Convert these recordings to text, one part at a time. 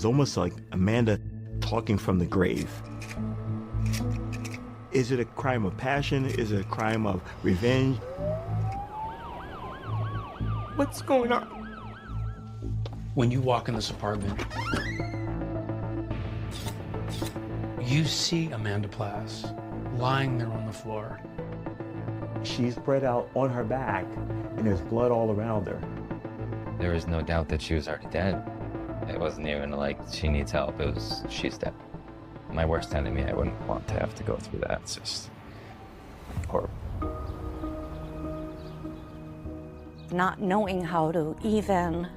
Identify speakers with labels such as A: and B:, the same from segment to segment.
A: was almost like Amanda talking from the grave. Is it a crime of passion? Is it a crime of revenge?
B: What's going on?
C: When you walk in this apartment, you see Amanda Plass lying there on the floor.
A: She's spread out on her back, and there's blood all around her.
D: There was no doubt that she was already dead. It wasn't even like she needs help, it was she's dead. My worst enemy, I wouldn't want to have to go through that. It's just horrible.
E: Not knowing how to even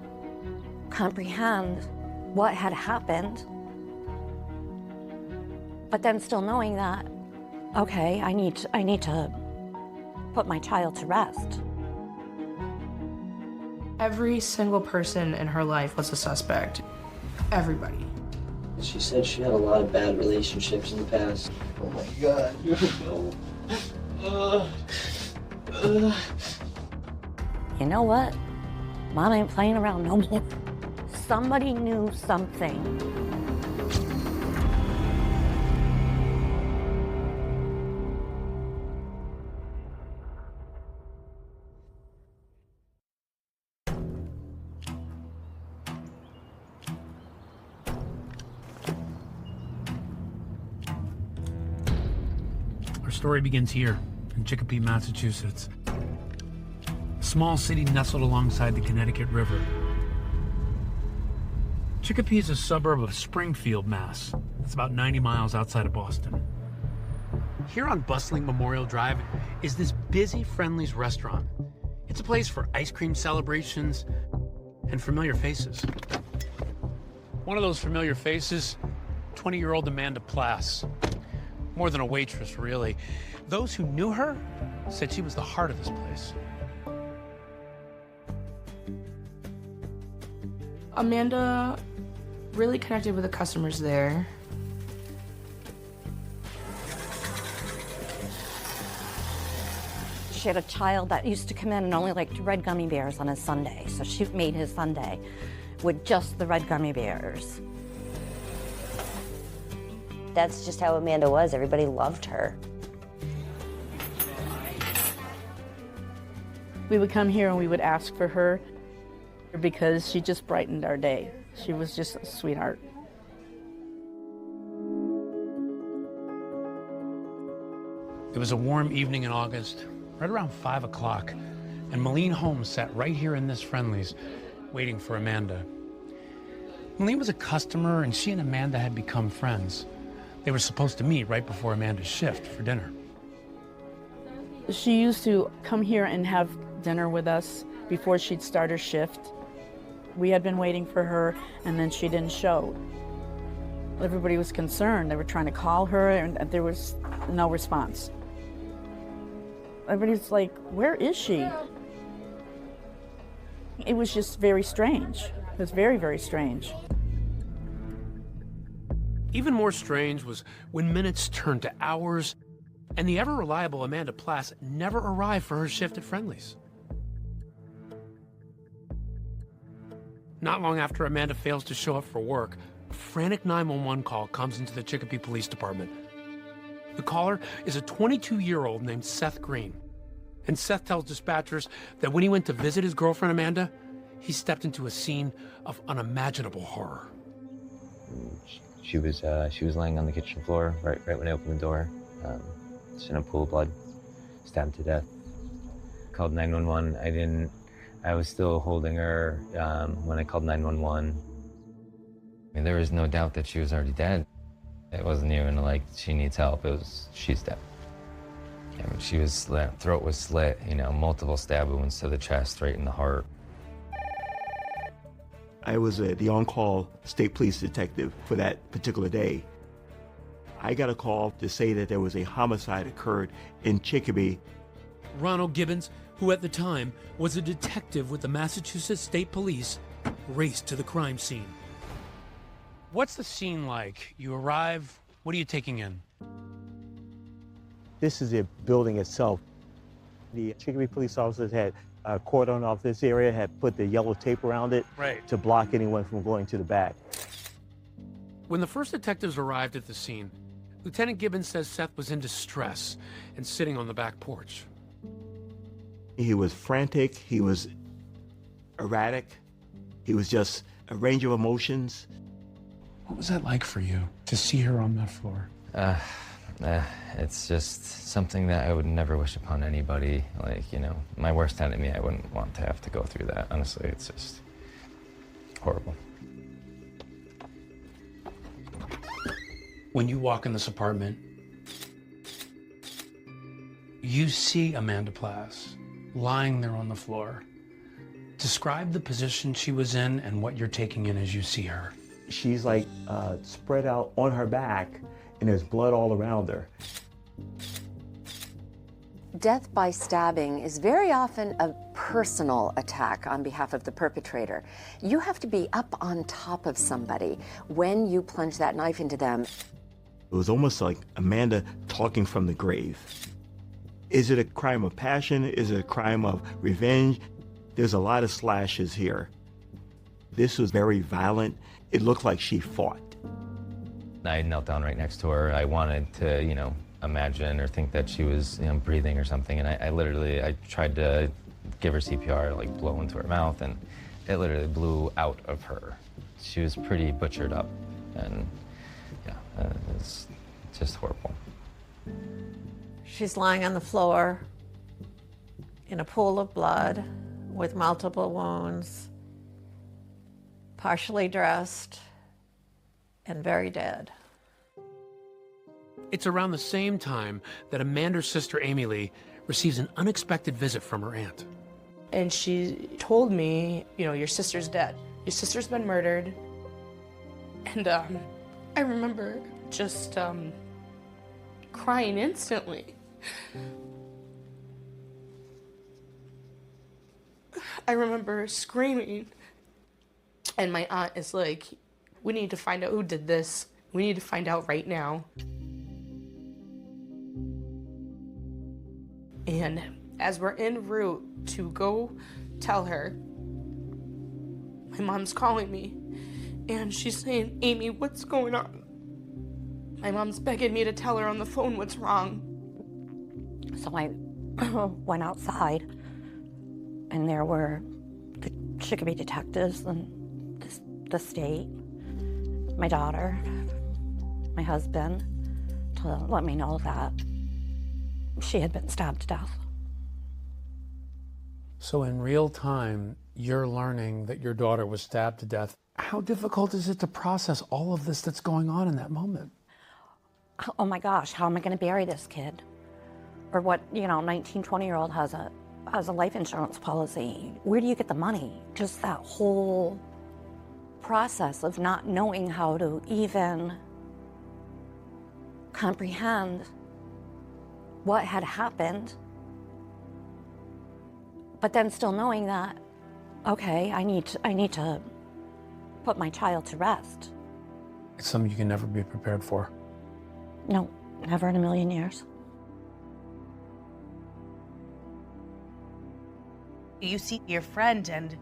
E: comprehend what had happened, but then still knowing that, okay, I need to put my child to rest.
B: Every single person in her life was a suspect. Everybody.
F: She said she had a lot of bad relationships in the past. Oh my God.
E: You know what? Mom ain't playing around no more. Somebody knew something.
C: Our story begins here in Chicopee, Massachusetts. A small city nestled alongside the Connecticut River. Chicopee is a suburb of Springfield, Mass. It's about 90 miles outside of Boston. Here on bustling Memorial Drive is this busy Friendly's restaurant. It's a place for ice cream celebrations and familiar faces. One of those familiar faces, 20-year-old Amanda Plass. More than a waitress, really. Those who knew her said she was the heart of this place.
B: Amanda really connected with the customers there.
E: She had a child that used to come in and only liked red gummy bears on his sundae, so she made his sundae with just the red gummy bears.
G: That's just how Amanda was. Everybody loved her.
H: We would come here and we would ask for her because she just brightened our day. She was just a sweetheart.
C: It was a warm evening in August, right around 5 o'clock, and Malene Holmes sat right here in this Friendly's, waiting for Amanda. Malene was a customer, and she and Amanda had become friends. They were supposed to meet right before Amanda's shift for dinner.
H: She used to come here and have dinner with us before she'd start her shift. We had been waiting for her, and then she didn't show. Everybody was concerned. They were trying to call her, and there was no response. Everybody's like, where is she? It was just very strange. It was very, very strange.
C: Even more strange was when minutes turned to hours, and the ever-reliable Amanda Plass never arrived for her shift at Friendly's. Not long after Amanda fails to show up for work, a frantic 911 call comes into the Chicopee Police Department. The caller is a 22-year-old named Seth Green. And Seth tells dispatchers that when he went to visit his girlfriend Amanda, he stepped into a scene of unimaginable horror.
D: She was laying on the kitchen floor right when I opened the door. Just in a pool of blood, stabbed to death. Called 911. I was still holding her when I called 911. I mean, there was no doubt that she was already dead. It wasn't even like she needs help. It was she's dead. I mean, she was throat was slit. Multiple stab wounds to the chest, right in the heart.
A: I was the on-call state police detective for that particular day. I got a call to say that there was a homicide occurred in Chicopee.
C: Ronald Gibbons, who at the time was a detective with the Massachusetts State Police, raced to the crime scene. What's the scene like? You arrive, what are you taking in?
A: This is the building itself. The Chicopee police officers had cordoned off this area, had put the yellow tape around it
C: Right.
A: to block anyone from going to the back.
C: When the first detectives arrived at the scene, Lieutenant Gibbons says Seth was in distress and sitting on the back porch.
A: He was frantic, he was erratic, he was just a range of emotions.
C: What was that like for you, to see her on that floor?
D: It's just something that I would never wish upon anybody. Like, you know, my worst enemy, I wouldn't want to have to go through that. Honestly, it's just horrible.
C: When you walk in this apartment, you see Amanda Plass lying there on the floor. Describe the position she was in and what you're taking in as you see her.
A: She's like spread out on her back and there's blood all around her.
I: Death by stabbing is very often a personal attack on behalf of the perpetrator. You have to be up on top of somebody when you plunge that knife into them.
A: It was almost like Amanda talking from the grave. Is it a crime of passion? Is it a crime of revenge? There's a lot of slashes here. This was very violent. It looked like she fought.
D: I knelt down right next to her. I wanted to, you know, imagine or think that she was, you know, breathing or something. And I tried to give her CPR, like blow into her mouth, and it literally blew out of her. She was pretty butchered up, and yeah, it's just horrible.
J: She's lying on the floor in a pool of blood with multiple wounds, partially dressed, and very dead.
C: It's around the same time that Amanda's sister, Amy Lee, receives an unexpected visit from her aunt.
B: And she told me, you know, your sister's dead. Your sister's been murdered. And I remember just crying instantly. I remember screaming. And my aunt is like, we need to find out who did this. We need to find out right now. And as we're en route to go tell her, my mom's calling me. And she's saying, Amy, what's going on? My mom's begging me to tell her on the phone what's wrong.
E: So I went outside, and there were the Chicopee detectives and the state, my daughter, my husband, to let me know that she had been stabbed to death.
C: So in real time, you're learning that your daughter was stabbed to death. How difficult is it to process all of this that's going on in that moment?
E: Oh my gosh, how am I going to bury this kid? Or what, 19, 20-year-old has a life insurance policy. Where do you get the money? Just that whole process of not knowing how to even comprehend what had happened, but then still knowing that, okay, I need to put my child to rest.
C: It's something you can never be prepared for.
E: No, never in a million years.
K: You see your friend and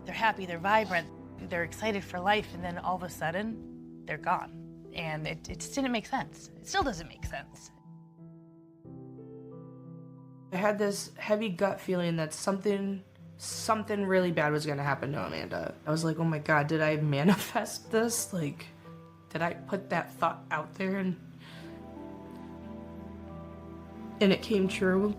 K: they're happy, they're vibrant, they're excited for life, and then all of a sudden, they're gone. And it just didn't make sense. It still doesn't make sense.
B: I had this heavy gut feeling that something really bad was gonna happen to Amanda. I was like, oh my God, did I manifest this? Like, did I put that thought out there and it came true?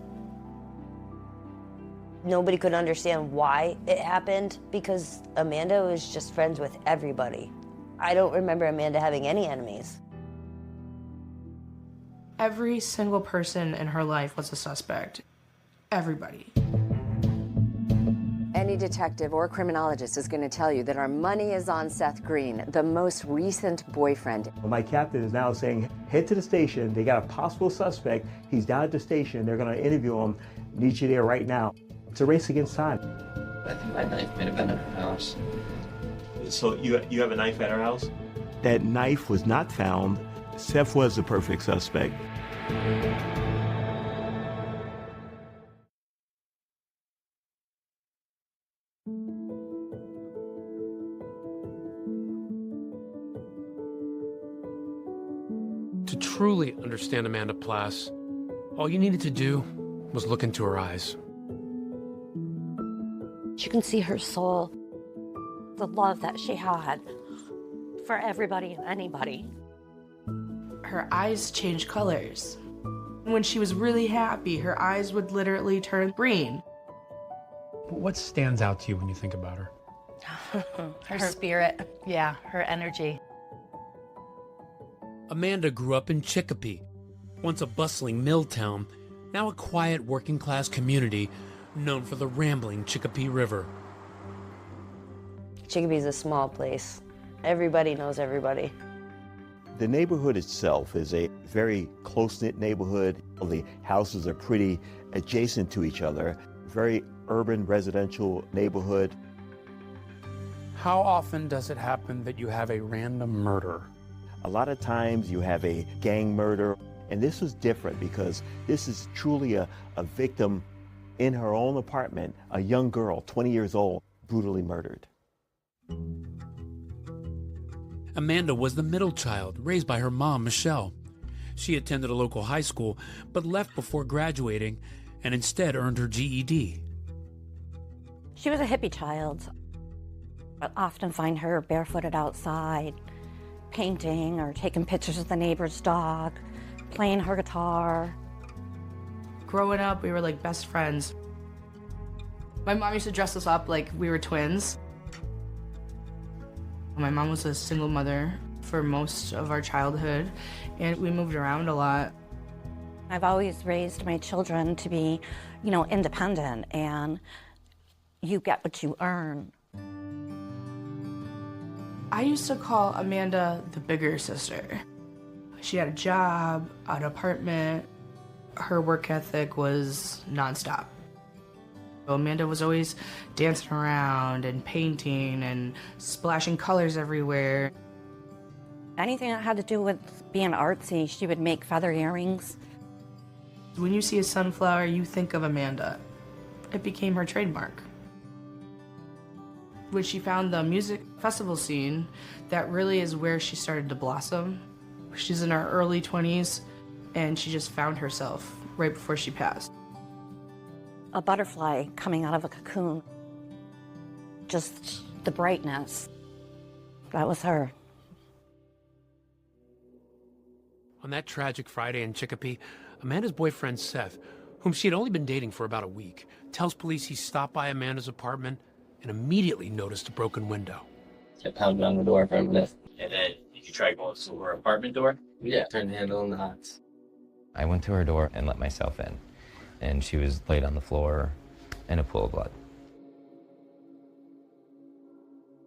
G: Nobody could understand why it happened because Amanda was just friends with everybody. I don't remember Amanda having any enemies.
B: Every single person in her life was a suspect. Everybody.
I: Any detective or criminologist is going to tell you that our money is on Seth Green, the most recent boyfriend.
A: Well, my captain is now saying, head to the station. They got a possible suspect. He's down at the station. They're going to interview him. Need you there right now. It's a race against time.
F: I think my knife might have been at her house.
A: So you have a knife at her house? That knife was not found. Seth was the perfect suspect.
C: To truly understand Amanda Plass, all you needed to do was look into her eyes.
E: You can see her soul, the love that she had for everybody and anybody.
B: Her eyes changed colors. When she was really happy, her eyes would literally turn green.
C: What stands out to you when you think about her?
K: Her spirit, yeah, her energy.
C: Amanda grew up in Chicopee, once a bustling mill town, now a quiet working-class community known for the rambling Chicopee River.
G: Chicopee's a small place. Everybody knows everybody.
A: The neighborhood itself is a very close-knit neighborhood. The houses are pretty adjacent to each other. Very urban residential neighborhood.
C: How often does it happen that you have a random murder?
A: A lot of times you have a gang murder, and this was different because this is truly a victim in her own apartment, a young girl, 20 years old, brutally murdered.
C: Amanda was the middle child, raised by her mom, Michelle. She attended a local high school, but left before graduating and instead earned her GED.
E: She was a hippie child. I often find her barefooted outside, painting or taking pictures of the neighbor's dog, playing her guitar.
B: Growing up, we were like best friends. My mom used to dress us up like we were twins. My mom was a single mother for most of our childhood, and we moved around a lot.
E: I've always raised my children to be, independent, and you get what you earn.
B: I used to call Amanda the bigger sister. She had a job, an apartment. Her work ethic was nonstop. Amanda was always dancing around and painting and splashing colors everywhere.
E: Anything that had to do with being artsy, she would make feather earrings.
B: When you see a sunflower, you think of Amanda. It became her trademark. When she found the music festival scene, that really is where she started to blossom. She's in her early 20s, and she just found herself right before she passed.
E: A butterfly coming out of a cocoon. Just the brightness. That was her.
C: On that tragic Friday in Chicopee, Amanda's boyfriend Seth, whom she had only been dating for about a week, tells police he stopped by Amanda's apartment and immediately noticed a broken window.
F: Kept pounding on the door for a minute.
L: And then did you try going to her apartment door?
F: Yeah, turned the handle on the hots.
D: I went to her door and let myself in, and she was laid on the floor in a pool of blood.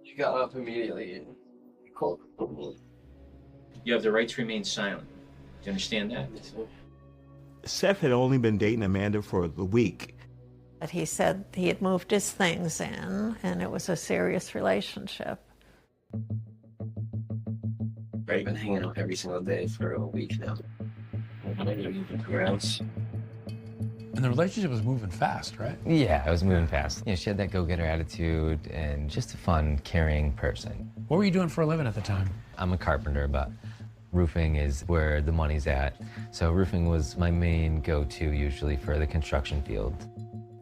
F: She got up immediately and called.
L: You have the right to remain silent. Do you understand that?
A: Seth had only been dating Amanda for the week.
J: But he said he had moved his things in, and it was a serious relationship.
F: We've been hanging out every single day for a week now. Grounds.
C: And the relationship was moving fast, right?
D: Yeah, I was moving fast. She had that go-getter attitude and just a fun, caring person.
C: What were you doing for a living at the time?
D: I'm a carpenter, but roofing is where the money's at. So roofing was my main go-to usually for the construction field.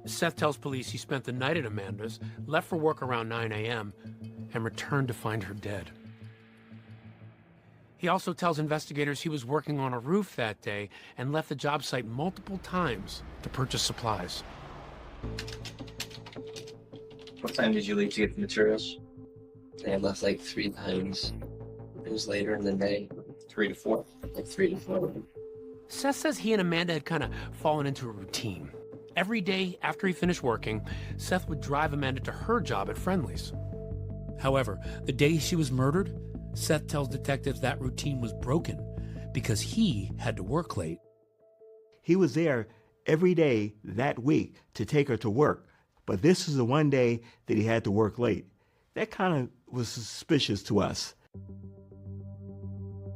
C: Seth tells police he spent the night at Amanda's, left for work around 9 a.m., and returned to find her dead. He also tells investigators he was working on a roof that day and left the job site multiple times to purchase supplies.
L: What time did you leave to get the materials?
F: I had left like 3 times. It was later in the day.
L: 3 to 4?
F: Like 3 to 4.
C: Seth says he and Amanda had kind of fallen into a routine. Every day after he finished working, Seth would drive Amanda to her job at Friendly's. However, the day she was murdered, Seth tells detectives that routine was broken because he had to work late.
A: He was there every day that week to take her to work, but this is the one day that he had to work late. That kind of was suspicious to us.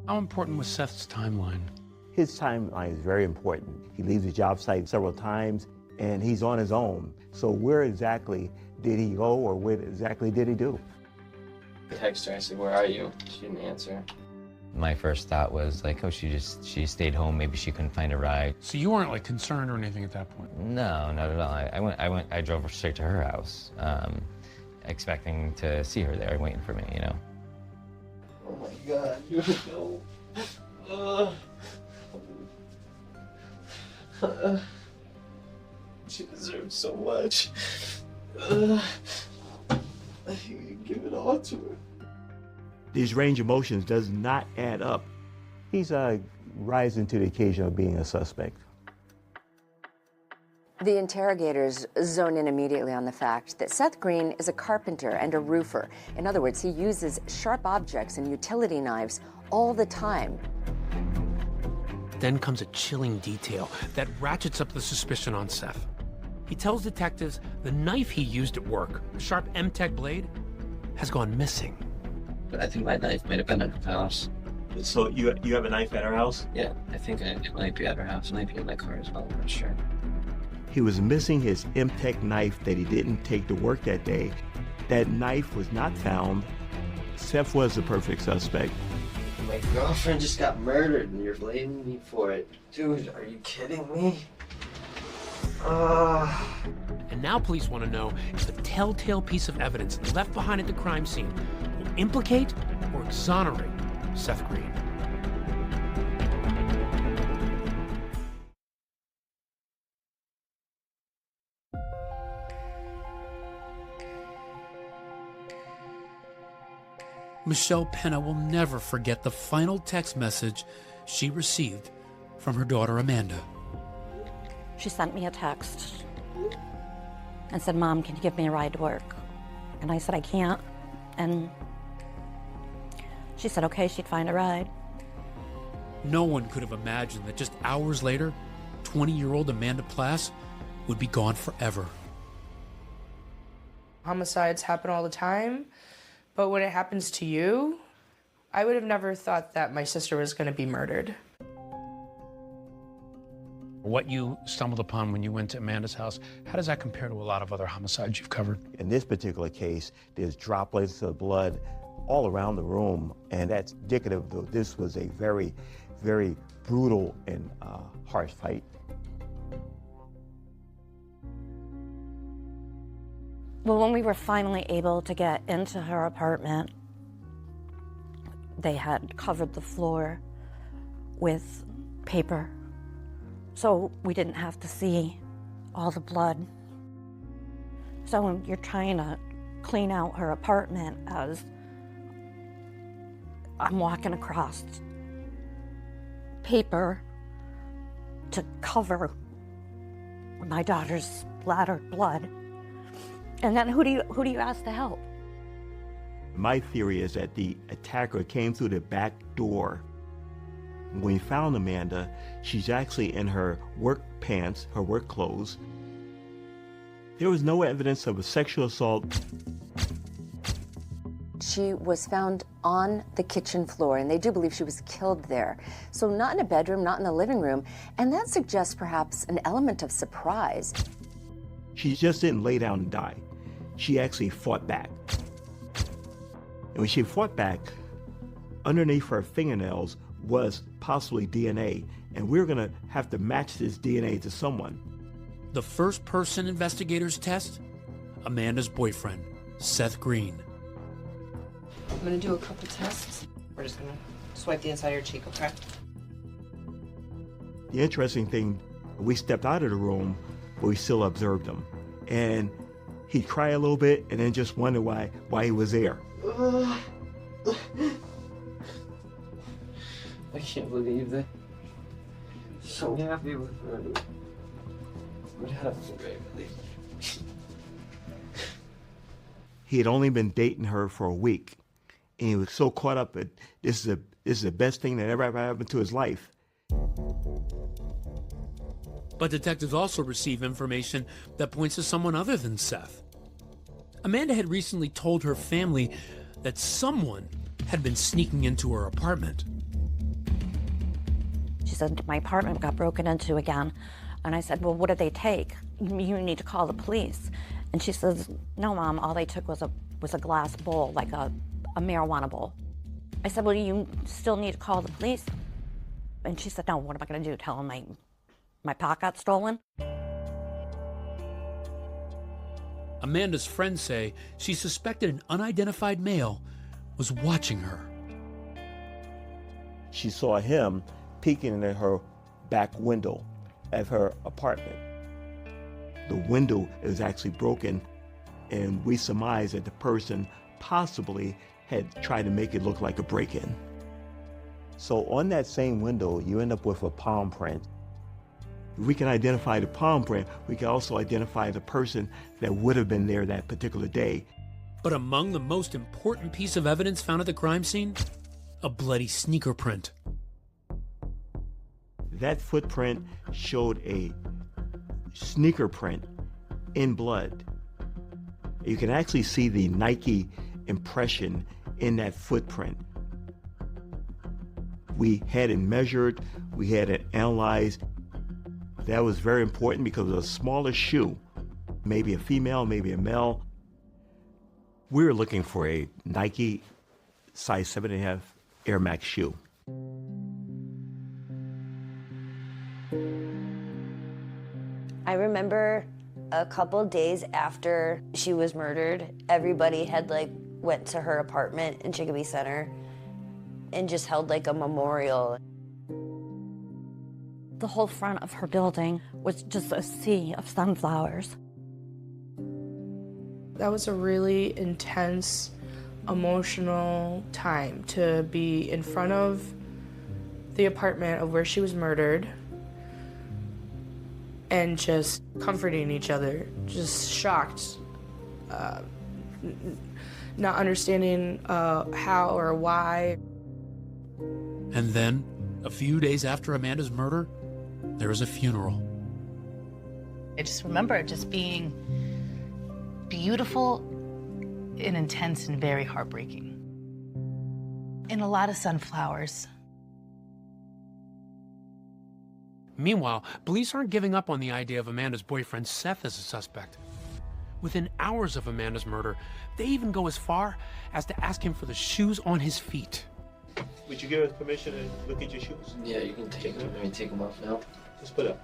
C: How important was Seth's timeline?
A: His timeline is very important. He leaves the job site several times, and he's on his own. So where exactly did he go, or what exactly did he do?
F: I texted her, I said, "Where are you?" She didn't answer.
D: My first thought was like, oh, she stayed home. Maybe she couldn't find a ride.
C: So you weren't like concerned or anything at that point?
D: No, not at all. I drove straight to her house, expecting to see her there, waiting for me, you know.
F: Oh my God, you know. She deserves so much. You give it all to her.
A: These range of emotions does not add up. He's rising to the occasion of being a suspect.
I: The interrogators zone in immediately on the fact that Seth Green is a carpenter and a roofer. In other words, he uses sharp objects and utility knives all the time.
C: Then comes a chilling detail that ratchets up the suspicion on Seth. He tells detectives the knife he used at work, a sharp M-Tech blade, has gone missing.
F: I think my knife might have been at her house.
A: So you have a knife at her house?
F: Yeah, I think it might be at her house. It might be in my car as well, I'm not sure.
A: He was missing his M-Tech knife that he didn't take to work that day. That knife was not found. Seth was the perfect suspect.
F: My girlfriend just got murdered and you're blaming me for it. Dude, are you kidding me?
C: And now police want to know if the telltale piece of evidence left behind at the crime scene will implicate or exonerate Seth Green. Michelle Pena will never forget the final text message she received from her daughter Amanda.
E: She sent me a text and said, "Mom, can you give me a ride to work?" And I said, "I can't." And she said, okay, she'd find a ride.
C: No one could have imagined that just hours later, 20-year-old Amanda Plass would be gone forever.
B: Homicides happen all the time, but when it happens to you, I would have never thought that my sister was going to be murdered.
C: What you stumbled upon when you went to Amanda's house, how does that compare to a lot of other homicides you've covered?
A: In this particular case, there's droplets of blood all around the room, and that's indicative that this was a very, very brutal and harsh fight.
E: Well, when we were finally able to get into her apartment, they had covered the floor with paper, so we didn't have to see all the blood. So when you're trying to clean out her apartment, as I'm walking across paper to cover my daughter's splattered blood, and then who do you ask to help?
A: My theory is that the attacker came through the back door. When we found Amanda, she's actually in her work pants, her work clothes. There was no evidence of a sexual assault.
I: She was found on the kitchen floor, and they do believe she was killed there. So not in a bedroom, not in the living room, and that suggests perhaps an element of surprise.
A: She just didn't lay down and die. She actually fought back. And when she fought back, underneath her fingernails was possibly DNA, and we're gonna have to match this DNA to someone.
C: The first person investigators test? Amanda's boyfriend, Seth Green.
B: I'm gonna do a couple tests. We're just gonna swipe the inside of your cheek, okay?
A: The interesting thing, we stepped out of the room, but we still observed him. And he'd cry a little bit and then just wonder why he was there.
F: I can't believe that. So happy with her. What happened, baby?
A: He had only been dating her for a week, and he was so caught up at this is the best thing that ever happened to his life.
C: But detectives also receive information that points to someone other than Seth. Amanda had recently told her family that someone had been sneaking into her apartment.
E: She said, my apartment got broken into again. And I said, well, what did they take? You need to call the police. And she says, no, Mom, all they took was a glass bowl, like a marijuana bowl. I said, well, you still need to call the police. And she said, no, what am I going to do? Tell them my pot got stolen?
C: Amanda's friends say she suspected an unidentified male was watching her.
A: She saw him peeking in her back window of her apartment. The window is actually broken, and we surmise that the person possibly had tried to make it look like a break-in. So on that same window, you end up with a palm print. If we can identify the palm print, we can also identify the person that would have been there that particular day.
C: But among the most important piece of evidence found at the crime scene, a bloody sneaker print.
A: That footprint showed a sneaker print in blood. You can actually see the Nike impression in that footprint. We had it measured, we had it analyzed. That was very important because of a smaller shoe, maybe a female, maybe a male. We were looking for a Nike size 7.5 Air Max shoe.
G: I remember a couple days after she was murdered, everybody had went to her apartment in Chicopee Center and just held a memorial.
E: The whole front of her building was just a sea of sunflowers.
B: That was a really intense, emotional time to be in front of the apartment of where she was murdered and just comforting each other, just shocked, not understanding how or why.
C: And then, a few days after Amanda's murder, there was a funeral.
K: I just remember it just being beautiful and intense and very heartbreaking. And a lot of sunflowers.
C: Meanwhile, police aren't giving up on the idea of Amanda's boyfriend Seth as a suspect. Within hours of Amanda's murder, they even go as far as to ask him for the shoes on his feet.
A: Would you give us permission to look at your shoes?
F: Yeah, you can take them. Let me take them off now.
A: Just put up.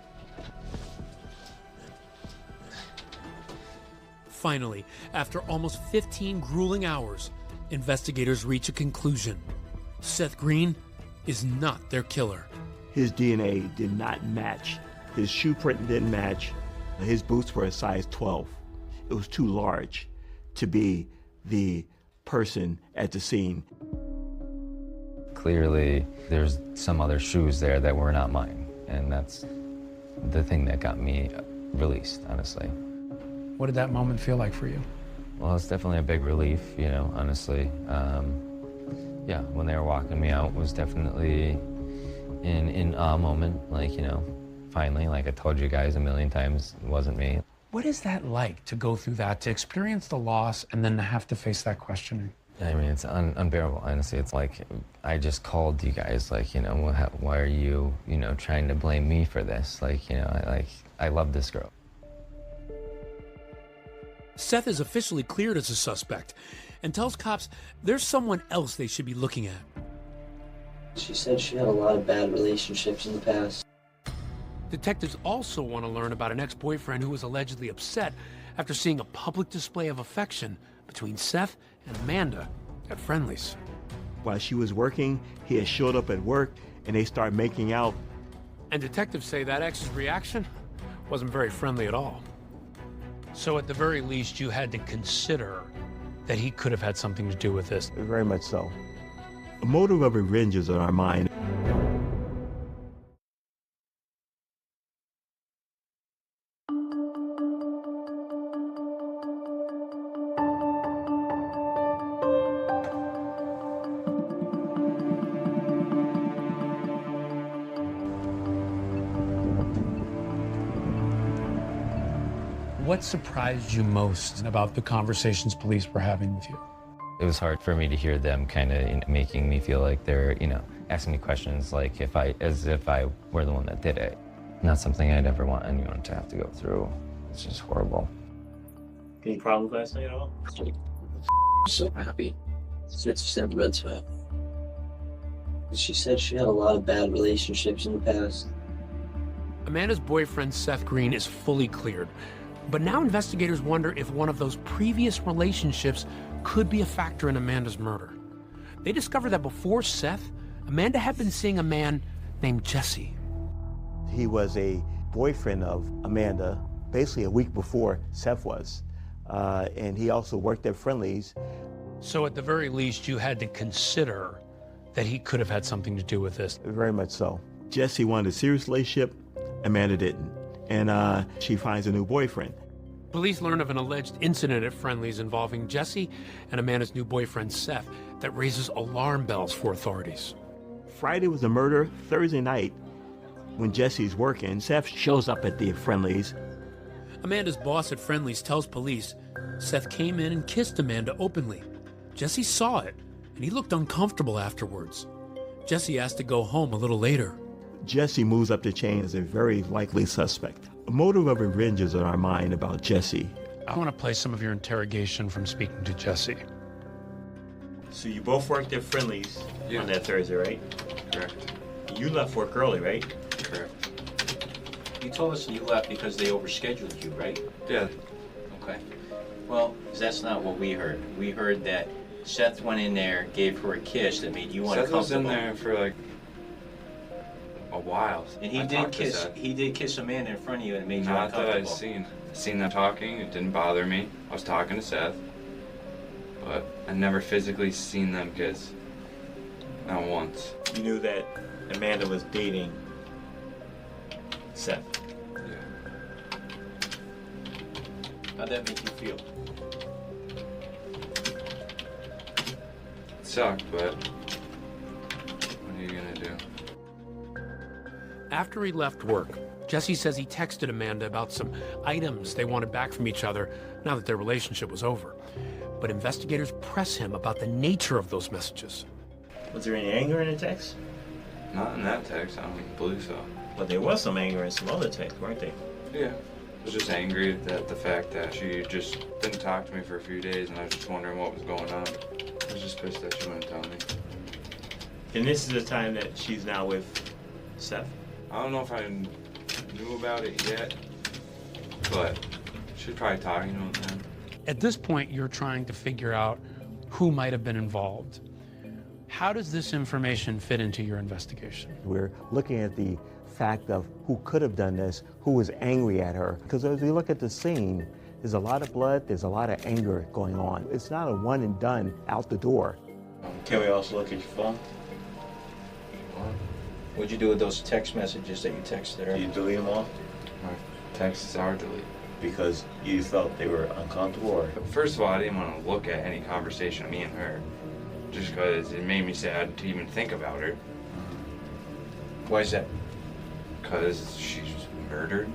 C: Finally, after almost 15 grueling hours, investigators reach a conclusion. Seth Green is not their killer.
A: His DNA did not match. His shoe print didn't match. His boots were a size 12. It was too large to be the person at the scene.
D: Clearly, there's some other shoes there that were not mine, and that's the thing that got me released, honestly.
C: What did that moment feel like for you?
D: Well, it's definitely a big relief, honestly. Yeah, when they were walking me out was definitely in a moment, finally, like I told you guys a million times, it wasn't me.
C: What is that like to go through that, to experience the loss and then to have to face that questioning?
D: I mean, it's unbearable, honestly. It's like, I just called you guys, why are you, trying to blame me for this? I love this girl.
C: Seth is officially cleared as a suspect and tells cops there's someone else they should be looking at.
F: She said she had a lot of bad relationships in the past.
C: Detectives also want to learn about an ex-boyfriend who was allegedly upset after seeing a public display of affection between Seth and Amanda at Friendly's.
A: While she was working, he had showed up at work and they started making out.
C: And detectives say that ex's reaction wasn't very friendly at all. So at the very least, you had to consider that he could have had something to do with this.
A: Very much so. A motive of revenge is on our mind.
C: What surprised you most about the conversations police were having with you?
D: It was hard for me to hear them kind of making me feel like they're, asking me questions as if I were the one that did it. Not something I'd ever want anyone to have to go through. It's just horrible.
L: Any problems last night at all?
F: So happy. It's never been so happy. She said she had a lot of bad relationships in the past.
C: Amanda's boyfriend, Seth Green, is fully cleared. But now investigators wonder if one of those previous relationships could be a factor in Amanda's murder. They discovered that before Seth, Amanda had been seeing a man named Jesse.
A: He was a boyfriend of Amanda, basically a week before Seth was. And he also worked at Friendly's.
C: So at the very least, you had to consider that he could have had something to do with this.
A: Very much so. Jesse wanted a serious relationship, Amanda didn't. And she finds a new boyfriend.
C: Police learn of an alleged incident at Friendly's involving Jesse and Amanda's new boyfriend, Seth, that raises alarm bells for authorities.
A: Friday was the murder. Thursday night, when Jesse's working, Seth shows up at the Friendly's.
C: Amanda's boss at Friendly's tells police Seth came in and kissed Amanda openly. Jesse saw it, and he looked uncomfortable afterwards. Jesse asked to go home a little later.
A: Jesse moves up the chain as a very likely suspect. A motive of revenge is in our mind about Jesse.
C: I want to play some of your interrogation from speaking to Jesse.
A: So you both worked at Friendly's on that Thursday, right?
M: Correct.
A: You left work early, right?
M: Correct.
L: You told us you left because they overscheduled you, right?
M: Yeah.
L: Okay. Well, that's not what we heard. We heard that Seth went in there, gave her a kiss that made you uncomfortable.
M: Seth was in there for like a while.
L: And he did kiss Amanda in front of you and it made you
M: Not that I
L: uncomfortable.
M: seen them talking. It didn't bother me. I was talking to Seth, but I never physically seen them kiss. Not once.
A: You knew that Amanda was dating Seth.
M: Yeah.
L: How'd that make you feel?
M: It sucked, but what are you gonna do?
C: After he left work, Jesse says he texted Amanda about some items they wanted back from each other now that their relationship was over. But investigators press him about the nature of those messages.
A: Was there any anger in the text?
M: Not in that text. I don't believe so.
A: But there was some anger in some other texts, weren't there?
M: Yeah. I was just angry at the fact that she just didn't talk to me for a few days, and I was just wondering what was going on. I was just pissed that she wouldn't tell me.
A: And this is the time that she's now with Seth?
M: I don't know if I knew about it yet, but she's probably talking to him then.
C: At this point, you're trying to figure out who might have been involved. How does this information fit into your investigation?
A: We're looking at the fact of who could have done this, who was angry at her. Because as we look at the scene, there's a lot of blood, there's a lot of anger going on. It's not a one and done out the door. Can we also look at your phone?
L: What'd you do with those text messages that you texted her?
A: Did you delete them all?
M: My texts are deleted.
A: Because you felt they were uncomfortable, or?
M: First of all, I didn't want to look at any conversation of me and her, just because it made me sad to even think about her.
L: Why is that?
M: Because she's murdered.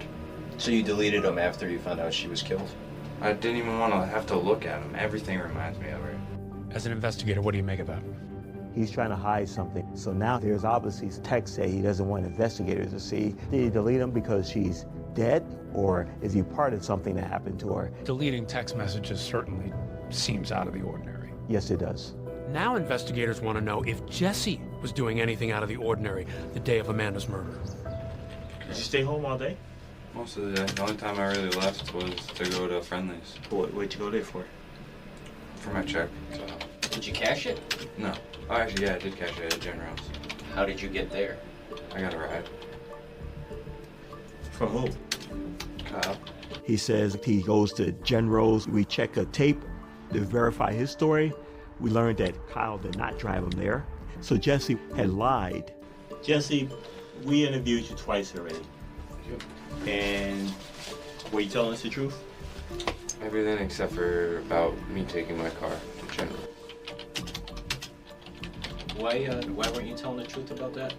L: So you deleted them after you found out she was killed?
M: I didn't even want to have to look at them. Everything reminds me of her.
C: As an investigator, what do you make of that?
A: He's trying to hide something. So now there's obviously texts that he doesn't want investigators to see. Did he delete them because she's dead, or is he part of something that happened to her?
C: Deleting text messages certainly seems out of the ordinary.
A: Yes, it does.
C: Now investigators want to know if Jesse was doing anything out of the ordinary the day of Amanda's murder.
A: Did you stay home all day?
M: Most of the day. The only time I really left was to go to Friendly's.
A: What'd you go there for?
M: For my check. So.
L: Did you cash it?
M: No. Oh, actually, yeah, I did cash it at General's.
L: How did you get there?
M: I got a ride.
A: From who?
M: Kyle.
A: He says he goes to General's. We check a tape to verify his story. We learned that Kyle did not drive him there. So Jesse had lied. Jesse, we interviewed you twice already.
M: Yep.
A: And were you telling us the truth?
M: Everything except for about me taking my car to General.
L: Why weren't you telling the truth about that?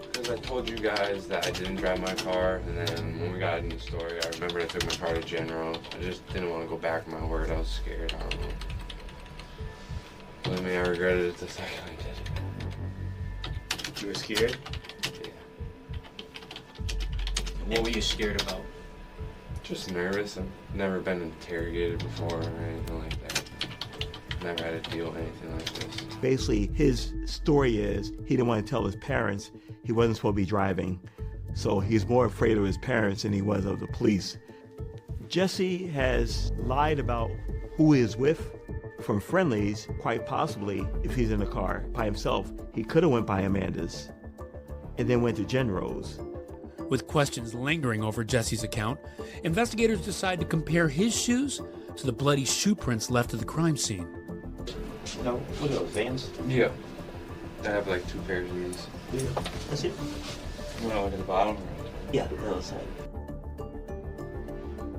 M: Because I told you guys that I didn't drive my car, and then when we got into the story, I remembered I took my car to General. I just didn't want to go back on my word. I was scared. I don't know. Believe me, I regretted it the second I did it.
A: You were scared?
M: Yeah.
L: And what were you scared about?
M: Just nervous. I've never been interrogated before or anything like that. Never had to deal with anything like this.
A: Basically, his story is he didn't want to tell his parents he wasn't supposed to be driving. So he's more afraid of his parents than he was of the police. Jesse has lied about who he is with from Friendly's, quite possibly if he's in the car by himself. He could have went by Amanda's and then went to Jen Rose.
C: With questions lingering over Jesse's account, investigators decide to compare his shoes to the bloody shoe prints left at the crime scene.
L: No, what are those, Vans?
M: Yeah. I have like 2 pairs of these.
L: Yeah. That's it?
M: You want to look at the bottom?
L: Yeah, the other side.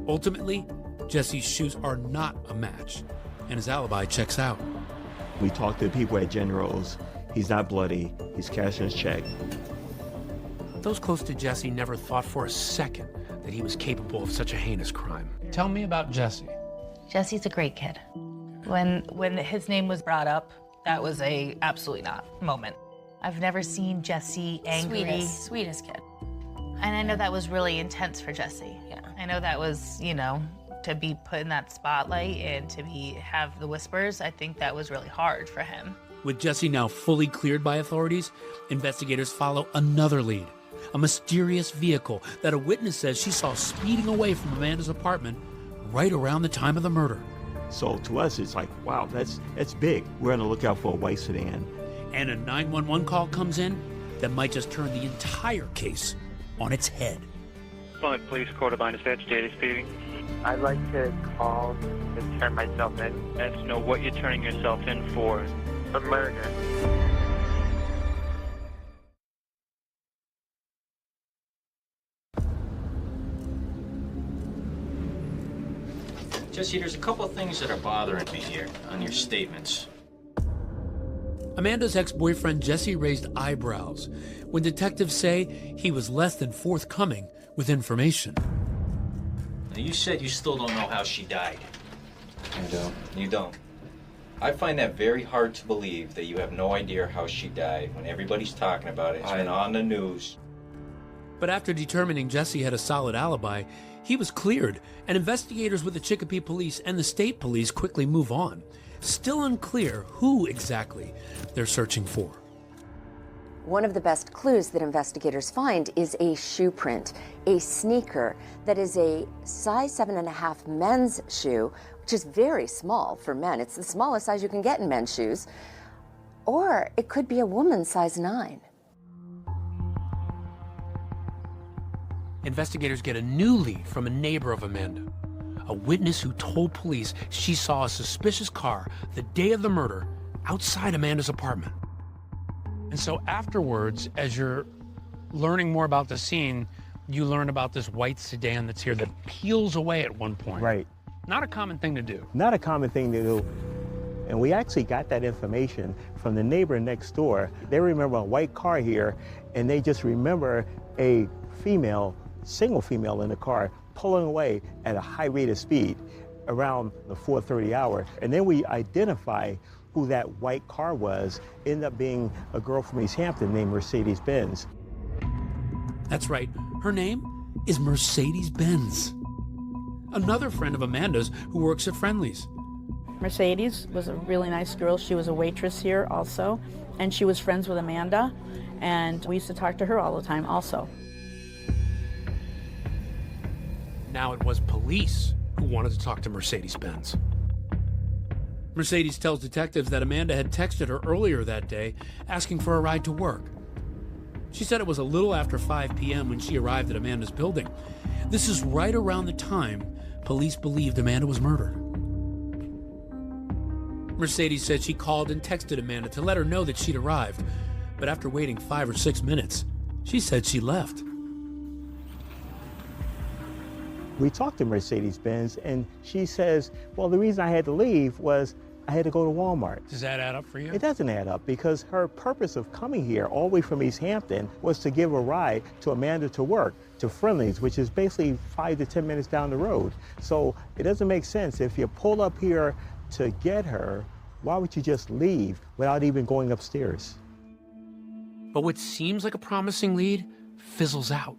C: Ultimately, Jesse's shoes are not a match, and his alibi checks out.
A: We talked to the people at Jen Rose. He's not bloody. He's cashing his check.
C: Those close to Jesse never thought for a second that he was capable of such a heinous crime. Tell me about Jesse.
K: Jesse's a great kid. When his name was brought up, that was a absolutely not moment. I've never seen Jesse angry.
N: Sweetest kid.
K: And I know that was really intense for Jesse.
N: Yeah.
K: I know that was, to be put in that spotlight and to have the whispers, I think that was really hard for him.
C: With Jesse now fully cleared by authorities, investigators follow another lead. A mysterious vehicle that a witness says she saw speeding away from Amanda's apartment right around the time of the murder.
A: So to us, it's like, wow, that's big. We're on the lookout for a white sedan.
C: And a 911 call comes in that might just turn the entire case on its head.
O: Plymouth Police Court of Dispatch, Daily speaking.
P: I'd like to call to turn myself in.
O: Let's know what you're turning yourself in for.
P: A murder.
L: Jesse, there's a couple of things that are bothering me here on your statements.
C: Amanda's ex-boyfriend Jesse raised eyebrows when detectives say he was less than forthcoming with information.
L: Now, you said you still don't know how she died.
M: I don't.
L: You don't. I find that very hard to believe that you have no idea how she died when everybody's talking about it. It's been on the news.
C: But after determining Jesse had a solid alibi, he was cleared, and investigators with the Chicopee Police and the state police quickly move on. Still unclear who exactly they're searching for.
I: One of the best clues that investigators find is a shoe print, a sneaker that is a size 7.5 men's shoe, which is very small for men. It's the smallest size you can get in men's shoes. Or it could be a woman's size 9.
C: Investigators get a new lead from a neighbor of Amanda, a witness who told police she saw a suspicious car the day of the murder outside Amanda's apartment. And so afterwards, as you're learning more about the scene, you learn about this white sedan that's here that peels away at one point.
A: Right.
C: Not a common thing to do.
A: Not a common thing to do. And we actually got that information from the neighbor next door. They remember a white car here, and they just remember a single female in the car pulling away at a high rate of speed around the 4:30 hour. And then we identify who that white car was. Ended up being a girl from East Hampton named Mercedes Benz.
C: That's right. Her name is Mercedes Benz. Another friend of Amanda's who works at Friendly's.
H: Mercedes was a really nice girl. She was a waitress here also, and she was friends with Amanda, and we used to talk to her all the time also.
C: Now it was police who wanted to talk to Mercedes Benz. Mercedes tells detectives that Amanda had texted her earlier that day asking for a ride to work. She said it was a little after 5 p.m. when she arrived at Amanda's building. This is right around the time police believed Amanda was murdered. Mercedes said she called and texted Amanda to let her know that she'd arrived, but after waiting 5 or 6 minutes, she said she left.
A: We talked to Mercedes Benz, and she says, well, the reason I had to leave was I had to go to Walmart.
C: Does that add up for you?
A: It doesn't add up, because her purpose of coming here all the way from East Hampton was to give a ride to Amanda to work, to Friendly's, which is basically 5 to 10 minutes down the road. So it doesn't make sense. If you pull up here to get her, why would you just leave without even going upstairs?
C: But what seems like a promising lead fizzles out.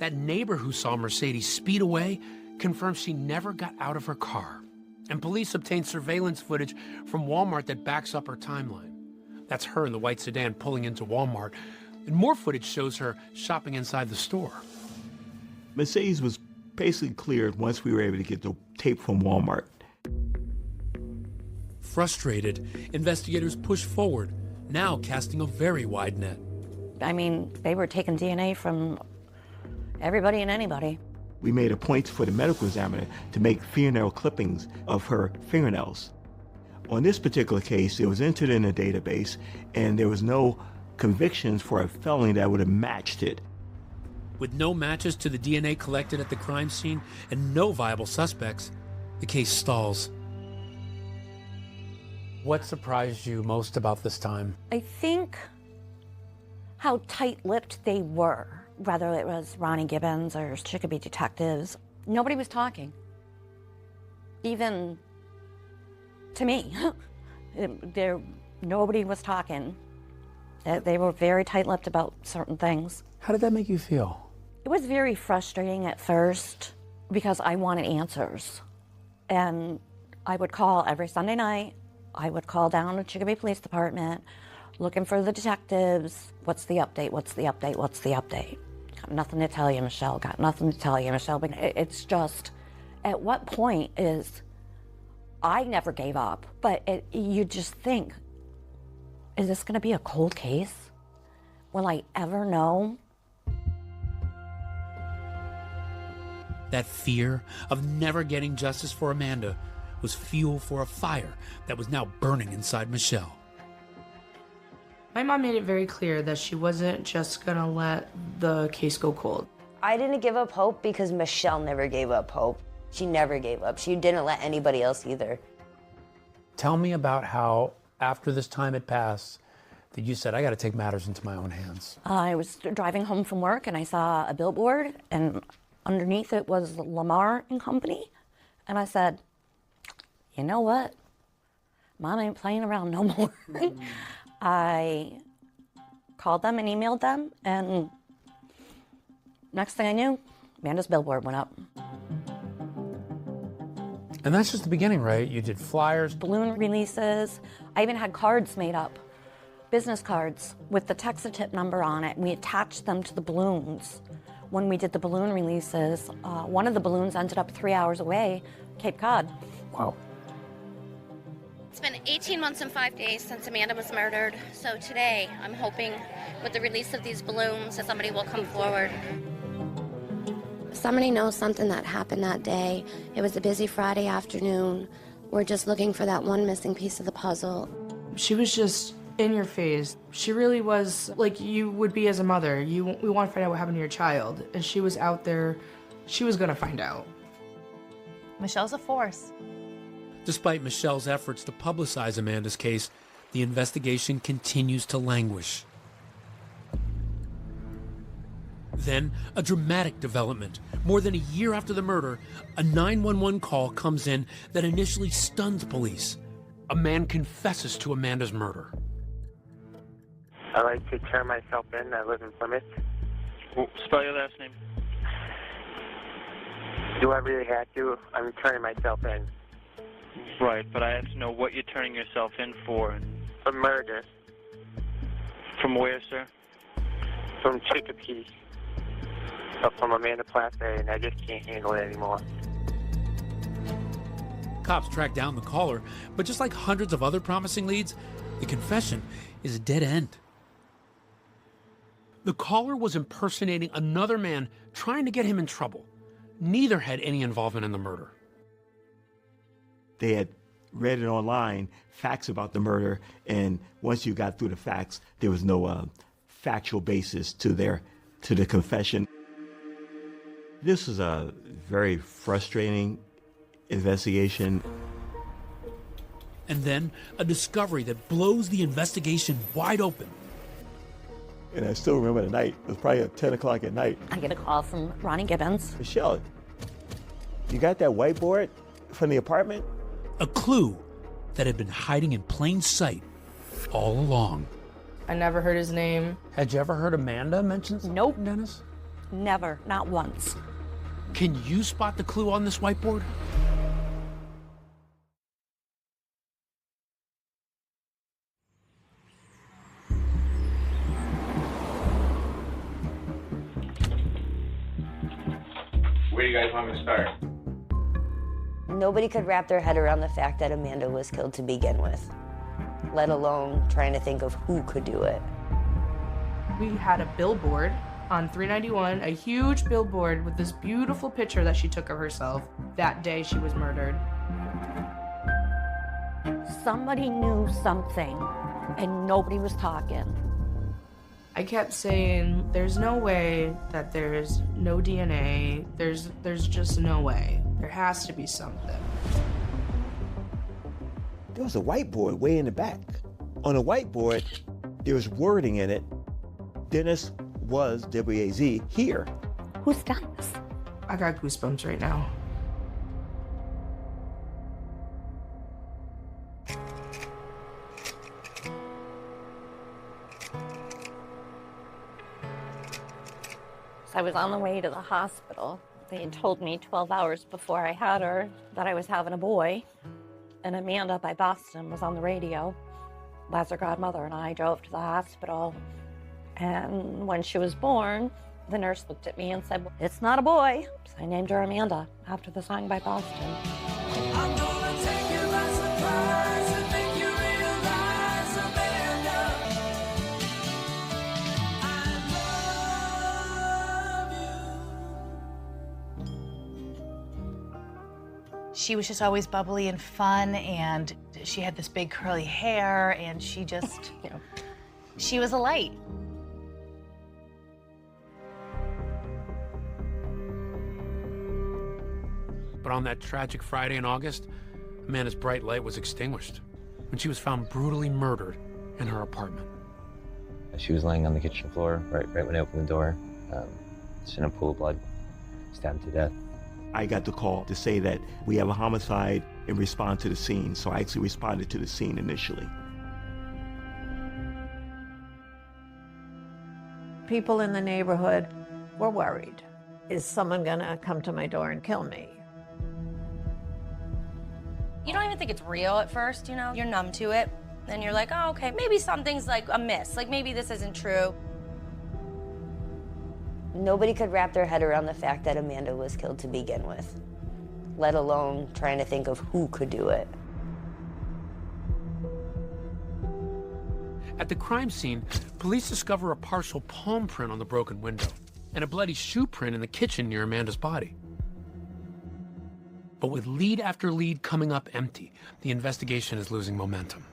C: That neighbor who saw Mercedes speed away confirms she never got out of her car. And police obtained surveillance footage from Walmart that backs up her timeline. That's her in the white sedan pulling into Walmart. And more footage shows her shopping inside the store.
A: Mercedes was basically cleared once we were able to get the tape from Walmart.
C: Frustrated, investigators pushed forward, now casting a very wide net.
E: I mean, they were taking DNA from everybody and anybody.
A: We made a point for the medical examiner to make fingernail clippings of her fingernails. On this particular case, it was entered in a database, and there was no convictions for a felony that would have matched it.
C: With no matches to the DNA collected at the crime scene and no viable suspects, the case stalls. What surprised you most about this time?
E: I think how tight-lipped they were, whether it was Ronnie Gibbons or Chicopee detectives. Nobody was talking. Even to me. Nobody was talking. They were very tight-lipped about certain things.
C: How did that make you feel?
E: It was very frustrating at first because I wanted answers. And I would call every Sunday night. I would call down to Chicopee Police Department looking for the detectives. What's the update? What's the update? What's the update? Got nothing to tell you, Michelle. Got nothing to tell you, Michelle. But it's just, at what point is, I never gave up, but you just think, is this going to be a cold case? Will I ever know?
C: That fear of never getting justice for Amanda was fuel for a fire that was now burning inside Michelle.
B: My mom made it very clear that she wasn't just gonna let the case go cold.
G: I didn't give up hope because Michelle never gave up hope. She never gave up. She didn't let anybody else either.
C: Tell me about how, after this time had passed, that you said, I gotta take matters into my own hands.
E: I was driving home from work and I saw a billboard, and underneath it was Lamar and Company. And I said, you know what? Mom ain't playing around no more. I called them and emailed them, and next thing I knew, Amanda's billboard went up.
C: And that's just the beginning, right? You did flyers.
E: Balloon releases. I even had cards made up, business cards with the Texatip number on it. We attached them to the balloons. When we did the balloon releases, one of the balloons ended up 3 hours away, Cape Cod.
C: Wow.
N: It's been 18 months and 5 days since Amanda was murdered, so today I'm hoping with the release of these balloons that somebody will come forward.
Q: Somebody knows something that happened that day. It was a busy Friday afternoon. We're just looking for that one missing piece of the puzzle.
B: She was just in your face. She really was like you would be as a mother. We want to find out what happened to your child, and she was out there. She was gonna find out.
K: Michelle's a force.
C: Despite Michelle's efforts to publicize Amanda's case, the investigation continues to languish. Then, a dramatic development. More than a year after the murder, a 911 call comes in that initially stuns police. A man confesses to Amanda's murder.
P: I like to turn myself in. I live in Plymouth.
O: Spell your last name.
P: Do I really have to? I'm turning myself in.
O: Right, but I have to know what you're turning yourself in for.
P: For murder.
O: From where, sir?
P: From Chicopee. From Amanda Place, and I just can't handle it anymore.
C: Cops track down the caller, but just like hundreds of other promising leads, the confession is a dead end. The caller was impersonating another man trying to get him in trouble. Neither had any involvement in the murder.
A: They had read it online, facts about the murder, and once you got through the facts, there was no factual basis to the confession. This was a very frustrating investigation.
C: And then a discovery that blows the investigation wide open.
A: And I still remember the night. It was probably at 10 o'clock at night.
E: I get a call from Ronnie Gibbons.
A: Michelle, you got that whiteboard from the apartment?
C: A clue that had been hiding in plain sight all along.
B: I never heard his name.
C: Had you ever heard Amanda mention something,
E: Nope.
C: Dennis?
E: Never, not once.
C: Can you spot the clue on this whiteboard?
M: Where do you guys want me to start?
G: Nobody could wrap their head around the fact that Amanda was killed to begin with, let alone trying to think of who could do it.
B: We had a billboard on 391, a huge billboard with this beautiful picture that she took of herself that day she was murdered.
E: Somebody knew something, and nobody was talking.
B: I kept saying, there's no way that there's no DNA. There's just no way. There has to be something.
A: There was a whiteboard way in the back. On the whiteboard, there was wording in it. Dennis was, W-A-Z, here.
E: Who's done this?
B: I got goosebumps right now.
E: I was on the way to the hospital. They had told me 12 hours before I had her that I was having a boy. And Amanda by Boston was on the radio. As her godmother and I drove to the hospital. And when she was born, the nurse looked at me and said, "It's not a boy." So I named her Amanda after the song by Boston.
R: I'm gonna take you by surprise and make you realize, Amanda,
K: She was just always bubbly and fun, and she had this big curly hair, and she just, she was a light.
C: But on that tragic Friday in August, Amanda's bright light was extinguished when she was found brutally murdered in her apartment.
D: She was laying on the kitchen floor right when I opened the door, just in a pool of blood, stabbed to death.
A: I got the call to say that we have a homicide and respond to the scene. So I actually responded to the scene initially.
J: People in the neighborhood were worried. Is someone gonna come to my door and kill me?
S: You don't even think it's real at first, you know? You're numb to it. Then you're like, oh, okay, maybe something's like amiss. Like maybe this isn't true.
G: Nobody could wrap their head around the fact that Amanda was killed to begin with, let alone trying to think of who could do it.
C: At the crime scene, police discover a partial palm print on the broken window and a bloody shoe print in the kitchen near Amanda's body. But with lead after lead coming up empty, the investigation is losing momentum.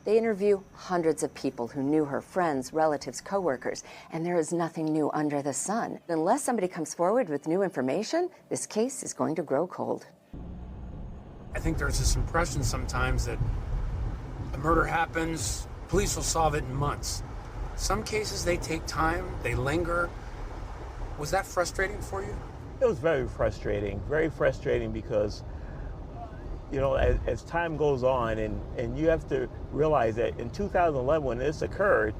I: They interview hundreds of people who knew her, friends, relatives, coworkers, and there is nothing new under the sun. Unless somebody comes forward with new information, this case is going to grow cold.
C: I think there's this impression sometimes that a murder happens, police will solve it in months. Some cases, they take time, they linger. Was that frustrating for you?
A: It was very frustrating because, you know, as time goes on, and you have to realize that in 2011, when this occurred,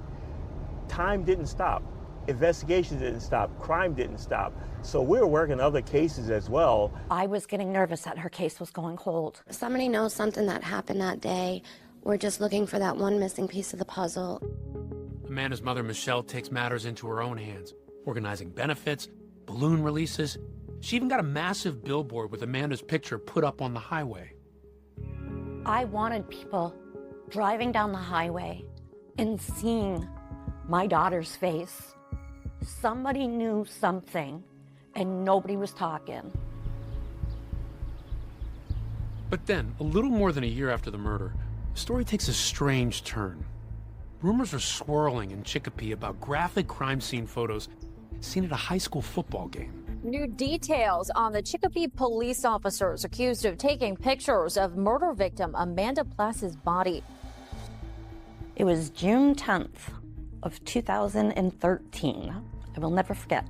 A: time didn't stop. Investigations didn't stop. Crime didn't stop. So we were working other cases as well.
E: I was getting nervous that her case was going cold.
Q: Somebody knows something that happened that day. We're just looking for that one missing piece of the puzzle.
C: Amanda's mother, Michelle, takes matters into her own hands, organizing benefits, balloon releases. She even got a massive billboard with Amanda's picture put up on the highway.
E: I wanted people driving down the highway and seeing my daughter's face. Somebody knew something, and nobody was talking.
C: But then, a little more than a year after the murder, the story takes a strange turn. Rumors are swirling in Chicopee about graphic crime scene photos seen at a high school football game.
T: New details on the Chicopee police officers accused of taking pictures of murder victim Amanda Plass's body.
E: It was June 10th of 2013. I will never forget.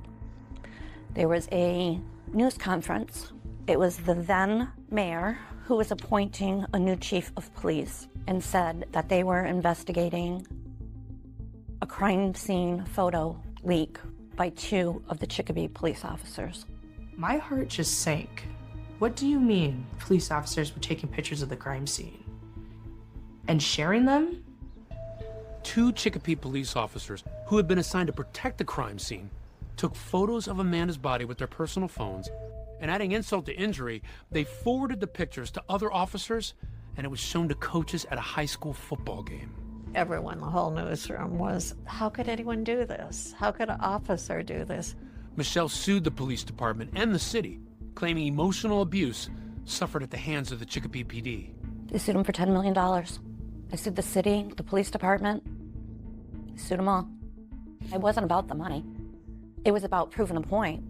E: There was a news conference. It was the then mayor who was appointing a new chief of police and said that they were investigating a crime scene photo leak by 2 of the Chicopee police officers.
B: My heart just sank. What do you mean police officers were taking pictures of the crime scene and sharing them?
C: 2 Chicopee police officers who had been assigned to protect the crime scene took photos of Amanda's body with their personal phones, and adding insult to injury, they forwarded the pictures to other officers, and it was shown to coaches at a high school football game.
J: Everyone, the whole newsroom was, how could anyone do this? How could an officer do this?
C: Michelle sued the police department and the city, claiming emotional abuse suffered at the hands of the Chicopee PD.
E: They sued him for $10 million. I sued the city, the police department. I sued them all. It wasn't about the money. It was about proving a point.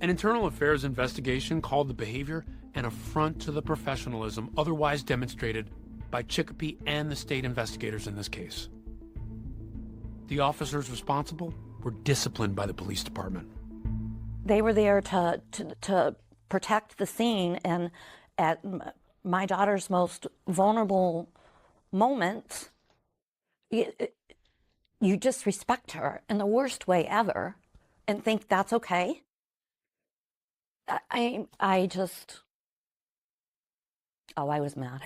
C: An internal affairs investigation called the behavior an affront to the professionalism otherwise demonstrated by Chicopee and the state investigators in this case. The officers responsible were disciplined by the police department.
E: They were there to protect the scene, and at my daughter's most vulnerable moments, you disrespect her in the worst way ever and think that's okay. I was mad.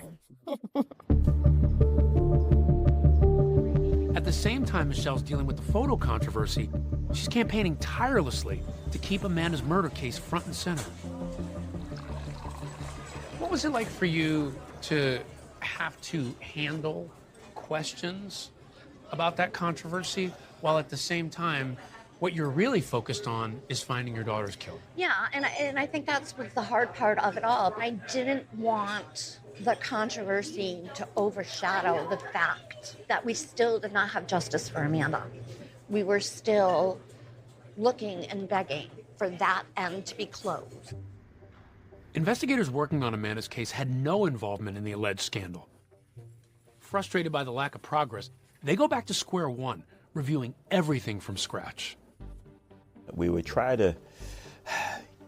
C: At the same time Michelle's dealing with the photo controversy, she's campaigning tirelessly to keep Amanda's murder case front and center. What was it like for you to have to handle questions about that controversy, while at the same time, what you're really focused on is finding your daughter's killer?
U: Yeah, and I think that's what's the hard part of it all. I didn't want the controversy to overshadow the fact that we still did not have justice for Amanda. We were still looking and begging for that end to be closed.
C: Investigators working on Amanda's case had no involvement in the alleged scandal. Frustrated by the lack of progress, they go back to square one, reviewing everything from scratch.
A: We would try to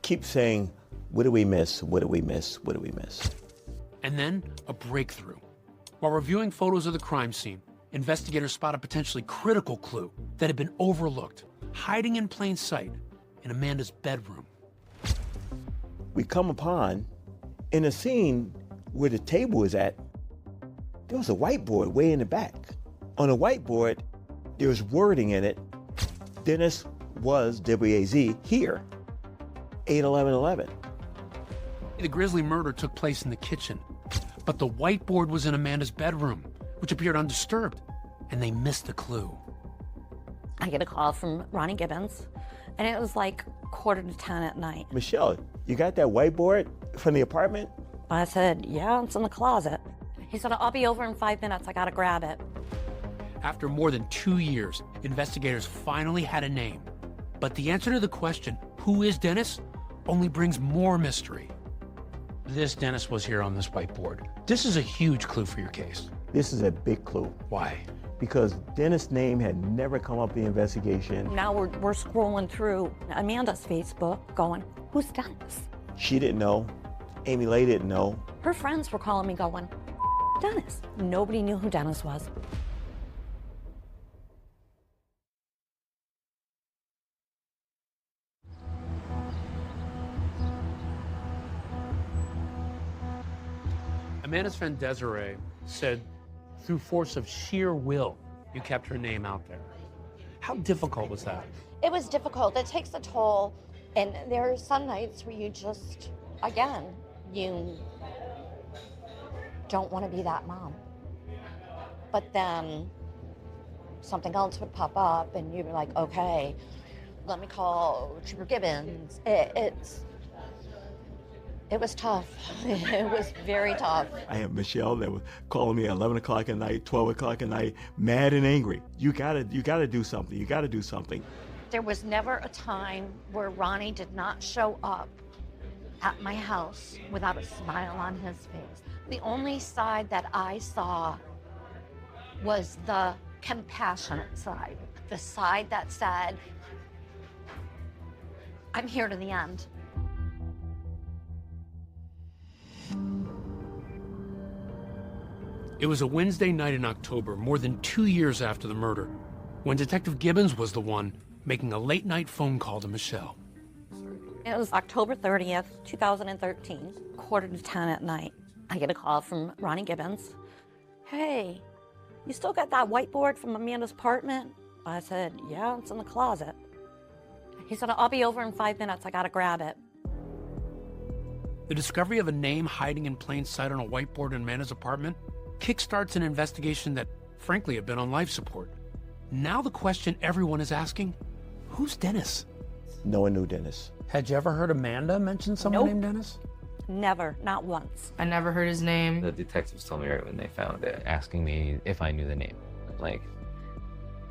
A: keep saying, what do we miss? What do we miss? What do we miss?
C: And then a breakthrough. While reviewing photos of the crime scene, investigators spot a potentially critical clue that had been overlooked, hiding in plain sight in Amanda's bedroom.
A: We come upon, in a scene where the table is at, there was a whiteboard way in the back. On the whiteboard, there was wording in it, Dennis was, W-A-Z, here, 8/11/11.
C: The grisly murder took place in the kitchen, but the whiteboard was in Amanda's bedroom, which appeared undisturbed, and they missed the clue.
E: I get a call from Ronnie Gibbons, and it was like 9:45 at night.
A: Michelle, you got that whiteboard from the apartment?
E: I said, yeah, it's in the closet. He said, I'll be over in 5 minutes. I gotta grab it.
C: After more than 2 years, investigators finally had a name. But the answer to the question, who is Dennis, only brings more mystery. This Dennis was here on this whiteboard. This is a huge clue for your case.
A: This is a big clue.
C: Why?
A: Because Dennis' name had never come up in the investigation.
E: Now we're scrolling through Amanda's Facebook going, who's Dennis?
A: She didn't know. Amy Lay didn't know.
E: Her friends were calling me going, Dennis. Nobody knew who Dennis was.
C: Amanda's friend Desiree said, through force of sheer will, you kept her name out there. How difficult was that?
U: It was difficult. It takes a toll. And there are some nights where you just, again, you don't want to be that mom. But then something else would pop up and you'd be like, okay, let me call Trooper Gibbons. It was tough. It was very tough.
A: I had Michelle that was calling me at 11 o'clock at night, 12 o'clock at night, mad and angry. You gotta do something. You gotta do something.
U: There was never a time where Ronnie did not show up at my house without a smile on his face. The only side that I saw was the compassionate side, the side that said, I'm here to the end.
C: It was a Wednesday night in October, more than 2 years after the murder, when Detective Gibbons was the one making a late-night phone call to Michelle.
E: It was October 30th, 2013, 9:45 at night. I get a call from Ronnie Gibbons. Hey, you still got that whiteboard from Amanda's apartment? I said, yeah, it's in the closet. He said, I'll be over in 5 minutes. I got to grab it.
C: The discovery of a name hiding in plain sight on a whiteboard in Amanda's apartment kickstarts an investigation that, frankly, had been on life support. Now the question everyone is asking, who's Dennis?
A: No one knew Dennis.
C: Had you ever heard Amanda mention someone
E: Nope.
C: named Dennis?
E: Never, not once.
B: I never heard his name.
D: The detectives told me right when they found it, asking me if I knew the name. I'm like,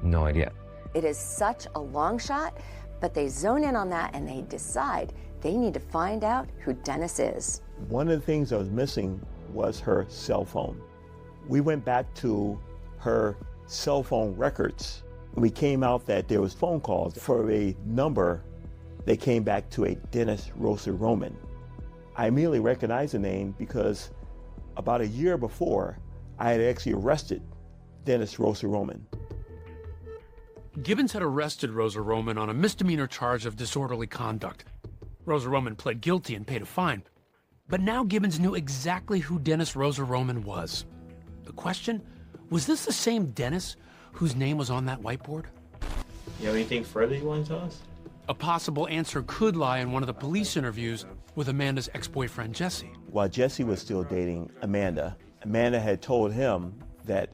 D: no idea.
I: It is such a long shot, but they zone in on that and they decide they need to find out who Dennis is.
A: One of the things that was missing was her cell phone. We went back to her cell phone records. We came out that there was phone calls for a number that came back to a Dennis Rosa Roman. I immediately recognized the name because about a year before, I had actually arrested Dennis Rosa Roman.
C: Gibbons had arrested Rosa Roman on a misdemeanor charge of disorderly conduct. Rosa Roman pled guilty and paid a fine. But now Gibbons knew exactly who Dennis Rosa Roman was. The question, was this the same Dennis whose name was on that whiteboard?
A: You have anything further you want to tell us?
C: A possible answer could lie in one of the police interviews with Amanda's ex-boyfriend, Jesse.
A: While Jesse was still dating Amanda, Amanda had told him that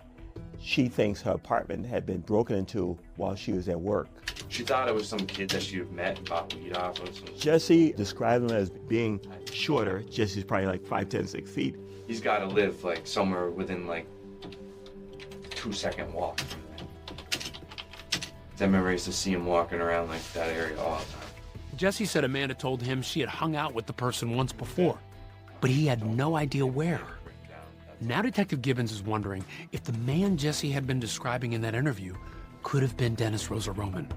A: she thinks her apartment had been broken into while she was at work.
M: She thought it was some kid that she had met and bought weed off of.
A: Jesse described him as being shorter. Jesse's probably like 5'10", 6 feet.
M: He's got to live like somewhere within like 2-second walk. I remember I used to see him walking around like that area all the time.
C: Jesse said Amanda told him she had hung out with the person once before, but he had no idea where. Now Detective Gibbons is wondering if the man Jesse had been describing in that interview could have been Dennis Rosa Roman.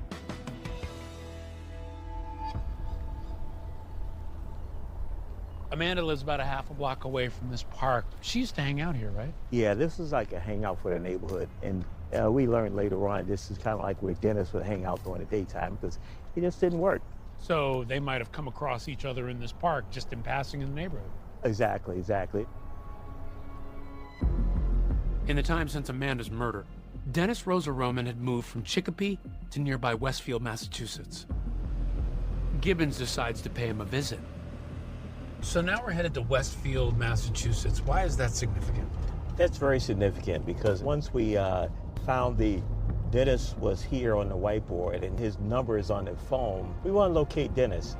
C: Amanda lives about a half a block away from this park. She used to hang out here, right?
A: Yeah, this is like a hangout for the neighborhood. And we learned later on, this is kind of like where Dennis would hang out during the daytime because he just didn't work.
C: So they might have come across each other in this park just in passing in the neighborhood.
A: Exactly, exactly.
C: In the time since Amanda's murder, Dennis Rosa Roman had moved from Chicopee to nearby Westfield, Massachusetts. Gibbons decides to pay him a visit. So now we're headed to Westfield, Massachusetts. Why is that significant?
A: That's very significant because once we found Dennis was here on the whiteboard and his number is on the phone, we want to locate Dennis.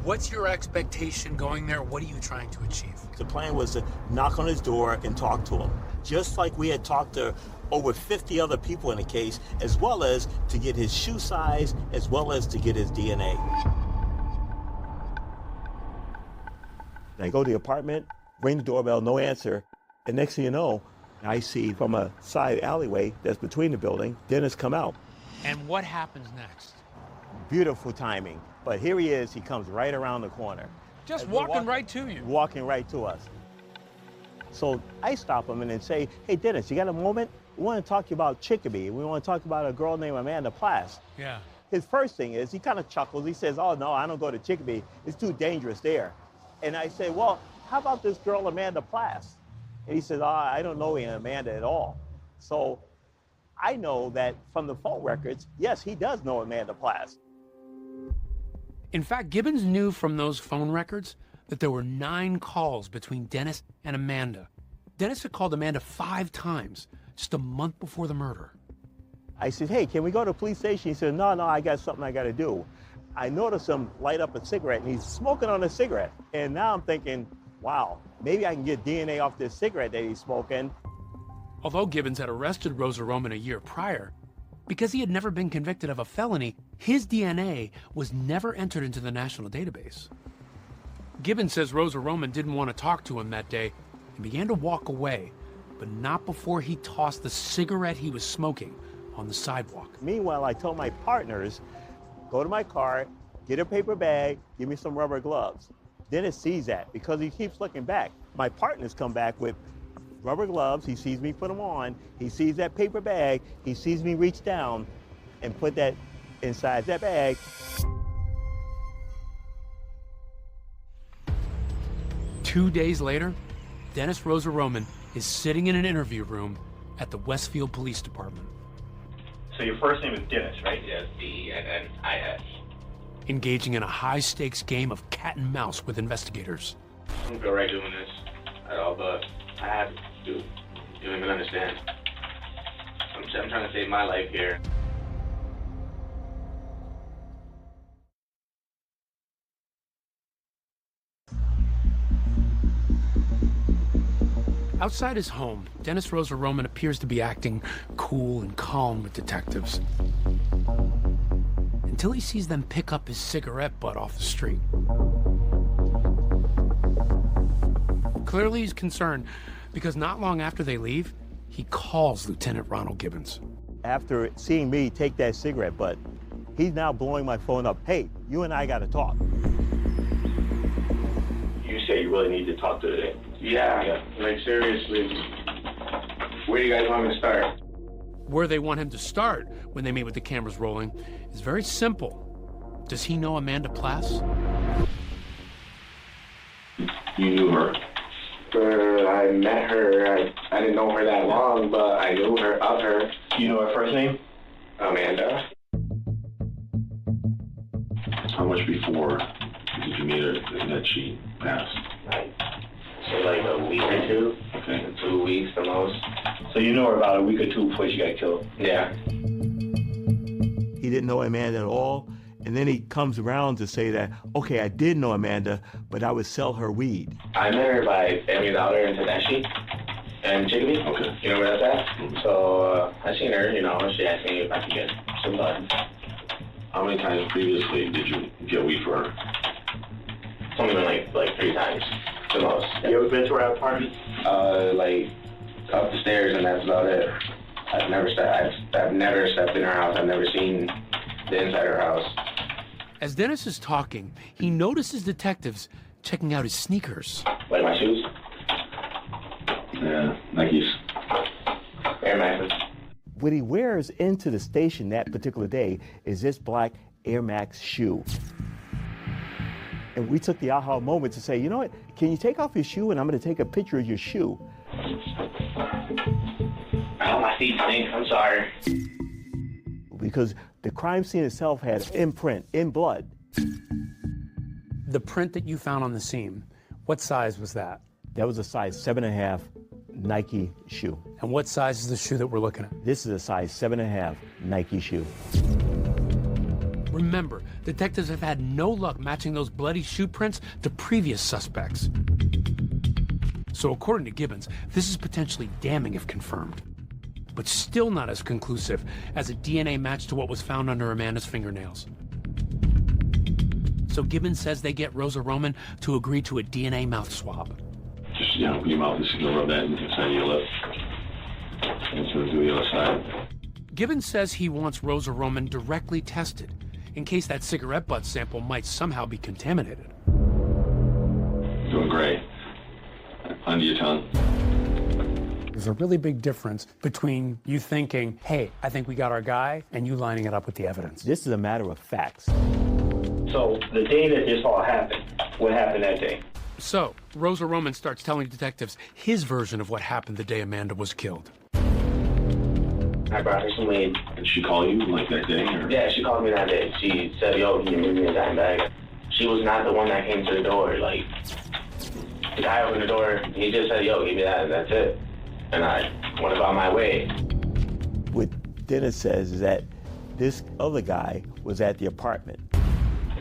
C: What's your expectation going there? What are you trying to achieve?
A: The plan was to knock on his door and talk to him, just like we had talked to over 50 other people in the case, as well as to get his shoe size, as well as to get his DNA. I go to the apartment, ring the doorbell, no answer, and next thing you know, I see from a side alleyway that's between the building, Dennis come out.
C: And what happens next?
A: Beautiful timing, but here he is, he comes right around the corner.
C: Just walking right to you.
A: Walking right to us. So I stop him and then say, hey Dennis, you got a moment? We want to talk to you about Chicopee. We want to talk about a girl named Amanda Plass.
C: Yeah.
A: His first thing is, he kind of chuckles, he says, oh no, I don't go to Chicopee, it's too dangerous there. And I say, well, how about this girl, Amanda Plass? And he says, oh, I don't know Amanda at all. So I know that from the phone records, yes, he does know Amanda Plass.
C: In fact, Gibbons knew from those phone records that there were 9 calls between Dennis and Amanda. Dennis had called Amanda 5 times just a month before the murder.
A: I said, hey, can we go to the police station? He said, no, I got something I got to do. I noticed him light up a cigarette, and he's smoking on a cigarette. And now I'm thinking, wow, maybe I can get DNA off this cigarette that he's smoking.
C: Although Gibbons had arrested Rosa Roman a year prior, because he had never been convicted of a felony, his DNA was never entered into the national database. Gibbons says Rosa Roman didn't want to talk to him that day and began to walk away, but not before he tossed the cigarette he was smoking on the sidewalk.
A: Meanwhile, I told my partners, go to my car, get a paper bag, give me some rubber gloves. Dennis sees that because he keeps looking back. My partners come back with rubber gloves. He sees me put them on. He sees that paper bag. He sees me reach down and put that inside that bag.
C: Two days later, Dennis Rosa Roman is sitting in an interview room at the Westfield Police Department.
F: So your first name is Dennis, right?
V: Yes, D-E-N-N-I-S.
C: Engaging in a high-stakes game of cat and mouse with investigators.
V: I don't feel right doing this at all, but I have to. You don't even understand. I'm trying to save my life here.
C: Outside his home, Dennis Rosa Roman appears to be acting cool and calm with detectives. Until he sees them pick up his cigarette butt off the street. Clearly he's concerned, because not long after they leave, he calls Lieutenant Ronald Gibbons.
A: After seeing me take that cigarette butt, he's now blowing my phone up. Hey, you and I gotta talk.
V: You say you really need to talk to today? Yeah, like seriously. Where do you guys want me to start?
C: Where they want him to start when they meet with the cameras rolling is very simple. Does he know Amanda Plass?
V: You knew her? I met her. I didn't know her that long, but I knew her of her.
F: You know her first name?
V: Amanda.
W: How much before did you meet her that she passed?
V: Say like a week or two.
W: Okay.
V: 2 weeks the most.
F: So you know her about a week or two before she got killed?
V: Yeah.
A: He didn't know Amanda at all. And then he comes around to say that, okay, I did know Amanda, but I would sell her weed.
V: I met her by Family Dollar in Tedeschi and Chicopee.
W: Okay.
V: You know where that's at? So I seen her, you know, she asked me if I could get some bud.
W: How many times previously did you get weed for her?
V: It's only been like 3 times, the most.
F: You ever been to her apartment?
V: Like up the stairs, and that's about it. I've never stepped in her house. I've never seen the inside of her house.
C: As Dennis is talking, he notices detectives checking out his sneakers.
V: Like my shoes?
W: Yeah, Nikes.
V: Air Maxes.
A: What he wears into the station that particular day is this black Air Max shoe. And we took the aha moment to say, you know what, can you take off your shoe and I'm gonna take a picture of your shoe.
V: Oh, my feet stink, I'm sorry.
A: Because the crime scene itself had imprint in blood.
C: The print that you found on the scene, what size was that?
A: That was a size 7.5 Nike shoe.
C: And what size is the shoe that we're looking at?
A: This is a size 7.5 Nike shoe.
C: Remember, detectives have had no luck matching those bloody shoe prints to previous suspects. So according to Gibbons, this is potentially damning if confirmed, but still not as conclusive as a DNA match to what was found under Amanda's fingernails. So Gibbons says they get Rosa Roman to agree to a DNA mouth swab.
W: Just, you know, open your mouth, just gonna rub that inside of your lip. And so do the other side.
C: Gibbons says he wants Rosa Roman directly tested in case that cigarette butt sample might somehow be contaminated.
W: Doing great. Under your tongue.
C: There's a really big difference between you thinking, hey, I think we got our guy, and you lining it up with the evidence.
A: This is a matter of facts.
F: So the day that this all happened, what happened that day?
C: So, Rosa Roman starts telling detectives his version of what happened the day Amanda was killed.
V: I brought her some weed.
W: Did she call you like that day? Or?
V: Yeah, she called me that day. She said, yo, can you give me a dime bag? She was not the one that came to the door. Like, the guy opened the door, he just said, yo, give me that, and that's it. And I went about my way.
A: What Dennis says is that this other guy was at the apartment.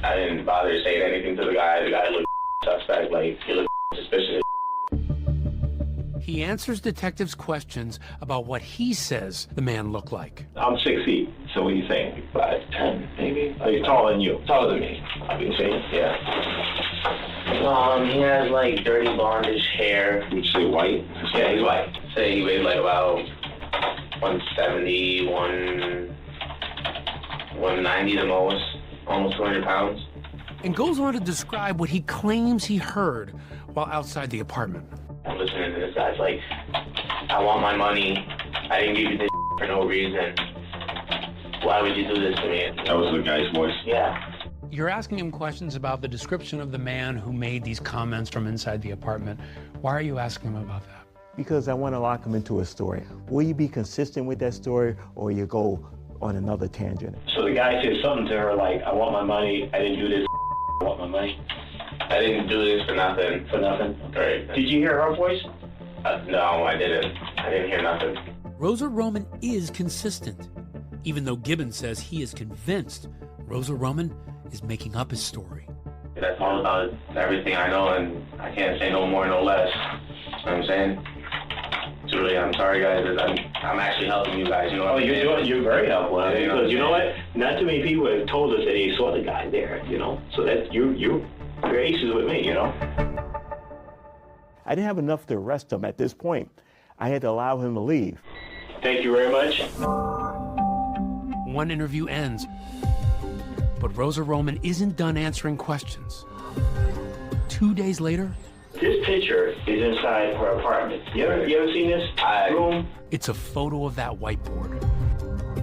V: I didn't bother saying anything to the guy. The guy looked suspect, like, he looked suspicious.
C: He answers detectives' questions about what he says the man looked like.
F: I'm 6 feet, so what do you think?
V: 5'10", maybe.
F: Oh, he's taller than you.
V: Taller than me, obviously, yeah. He has, like, dirty blondish hair.
W: Would you say white?
V: Yeah, he's white. Say he weighs, like, about 170, 190 the most, almost 200 pounds.
C: And goes on to describe what he claims he heard while outside the apartment.
V: I'm listening to this guy's like, I want my money. I didn't give you this for no reason. Why would you do this to me?
W: That was the guy's voice?
V: Yeah.
C: You're asking him questions about the description of the man who made these comments from inside the apartment. Why are you asking him about that?
A: Because I want to lock him into a story. Will you be consistent with that story, or you go on another tangent.
F: So the guy said something to her like, I want my money, I didn't do this, I want my money.
V: I didn't do this for nothing.
F: For nothing?
V: Right.
F: Did you hear her voice?
V: No, I didn't. I didn't hear nothing.
C: Rosa Roman is consistent. Even though Gibbons says he is convinced Rosa Roman is making up his story.
V: That's all about everything I know, and I can't say no more, no less. You know what I'm saying? Truly, I'm sorry, guys. I'm actually helping you guys. You know what I'm saying?
F: You're very helpful.
V: Yeah,
F: Because you know what? Not too many people have told us that they saw the guy there, you know? So that you're aces with me, you know?
A: I didn't have enough to arrest him at this point. I had to allow him to leave.
F: Thank you very much.
C: One interview ends, but Rosa Roman isn't done answering questions. 2 days later,
F: This picture is inside her apartment. You ever seen this room?
C: it's a photo of that whiteboard.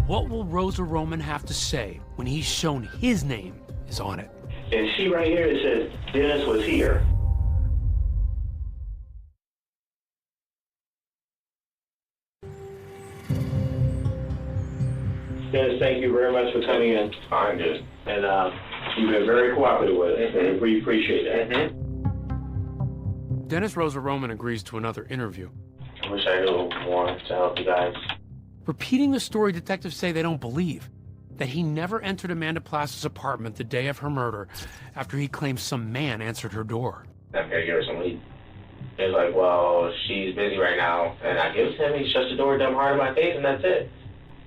C: What will Rosa Roman have to say when he's shown his name is on it?
F: And see right here, it says Dennis was here. Dennis, thank you very much for coming in.
V: Fine, dude.
F: And you've been very cooperative with us, and we appreciate that.
C: Dennis Rosa Roman agrees to another interview.
V: I wish I knew more to help you guys.
C: Repeating the story detectives say they don't believe, that he never entered Amanda Plass's apartment the day of her murder after he claims some man answered her door.
V: I'm gonna give her some lead. It's like, well, she's busy right now, and I give it to him, he shuts the door dumb hard in my face, and that's it.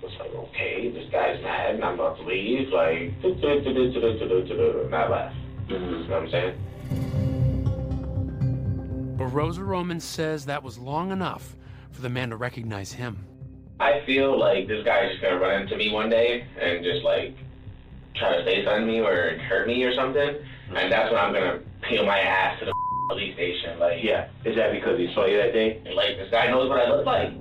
V: It's like, okay, this guy's mad, and I'm about to leave, like, and I left. You know what I'm saying?
C: But Rosa Roman says that was long enough for the man to recognize him.
V: I feel like this guy's just gonna run into me one day and just like try to say something to me or hurt me or something, and that's when I'm gonna peel my ass to the police station. Like,
F: Yeah. Is that because he saw you that day?
V: like this guy knows what I look like.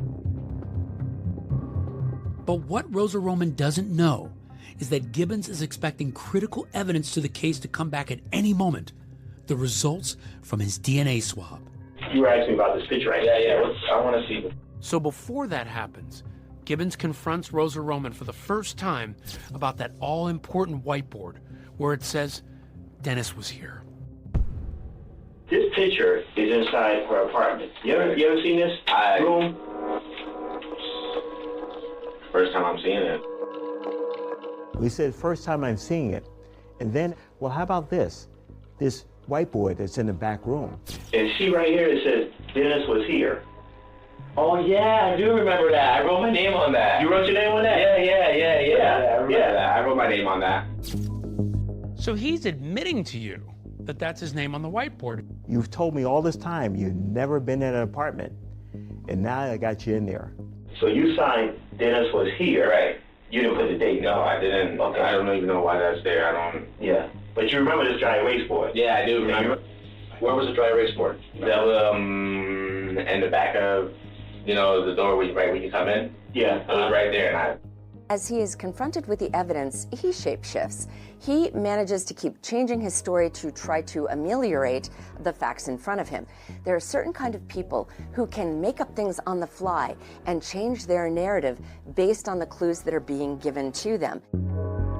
C: But what Rosa Roman doesn't know is that Gibbons is expecting critical evidence to the case to come back at any moment. The results from his DNA swab.
F: You were asking about this picture, right?
V: Yeah. I want to see.
C: So before that happens, Gibbons confronts Rosa Roman for the first time about that all-important whiteboard where it says Dennis was here.
F: This picture is inside her apartment. You ever seen this room?
V: First time I'm seeing it.
A: We said, first time I'm seeing it. And then, well, how about this? This whiteboard that's in the back room.
F: And see right here, it says Dennis was here. Oh yeah, I do remember that. I wrote my name on that. You wrote your name on that?
V: Yeah. I remember that. I wrote my name on that.
C: So he's admitting to you that that's his name on the whiteboard.
A: You've told me all this time you've never been in an apartment, and now I got you in there.
F: So you signed Dennis was here.
V: Right.
F: You didn't put the date.
V: No, I didn't.
F: Okay.
V: I don't even know why that's there. I don't.
F: Yeah. But you remember this dry erase board?
V: Yeah, I do remember.
F: Where was the dry erase board?
V: That was in the back of, the door right when you come in.
F: Yeah.
V: It was right there, and
I: As he is confronted with the evidence, he shapeshifts. He manages to keep changing his story to try to ameliorate the facts in front of him. There are certain kind of people who can make up things on the fly and change their narrative based on the clues that are being given to them.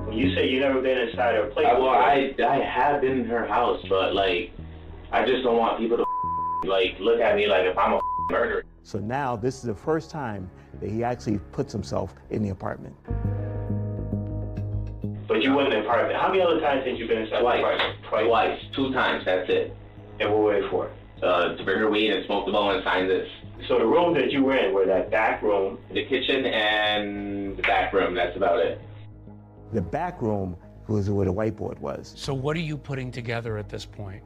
F: When you say you never been inside her place.
V: Well, I have been in her house, but like, I just don't want people to look at me like if I'm a murderer.
A: So now this is the first time that he actually puts himself in the apartment.
F: But you went in the apartment. How many other times have you been inside the apartment?
V: Twice. 2 times, that's it.
F: And what were they for?
V: To bring her weed and smoke the bowl and sign this.
F: So the room that you were in were that back room?
V: The kitchen and the back room, that's about it.
A: The back room was where the whiteboard was.
C: So what are you putting together at this point?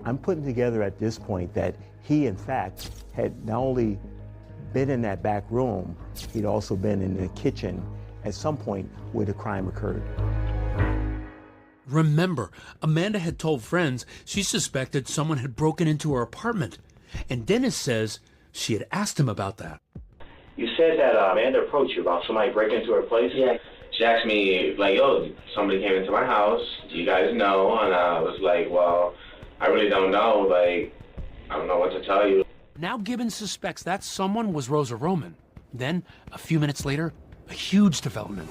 A: I'm putting together at this point that he, in fact, had not only been in that back room, he'd also been in the kitchen at some point where the crime occurred.
C: Remember, Amanda had told friends she suspected someone had broken into her apartment, and Dennis says she had asked him about that.
F: You said that Amanda approached you about somebody breaking into her place?
V: Yeah. She asked me, like, yo, somebody came into my house. Do you guys know? And I was like, well, I really don't know. Like, I don't know what to tell you.
C: Now Gibbons suspects that someone was Rosa Roman. Then, a few minutes later, a huge development.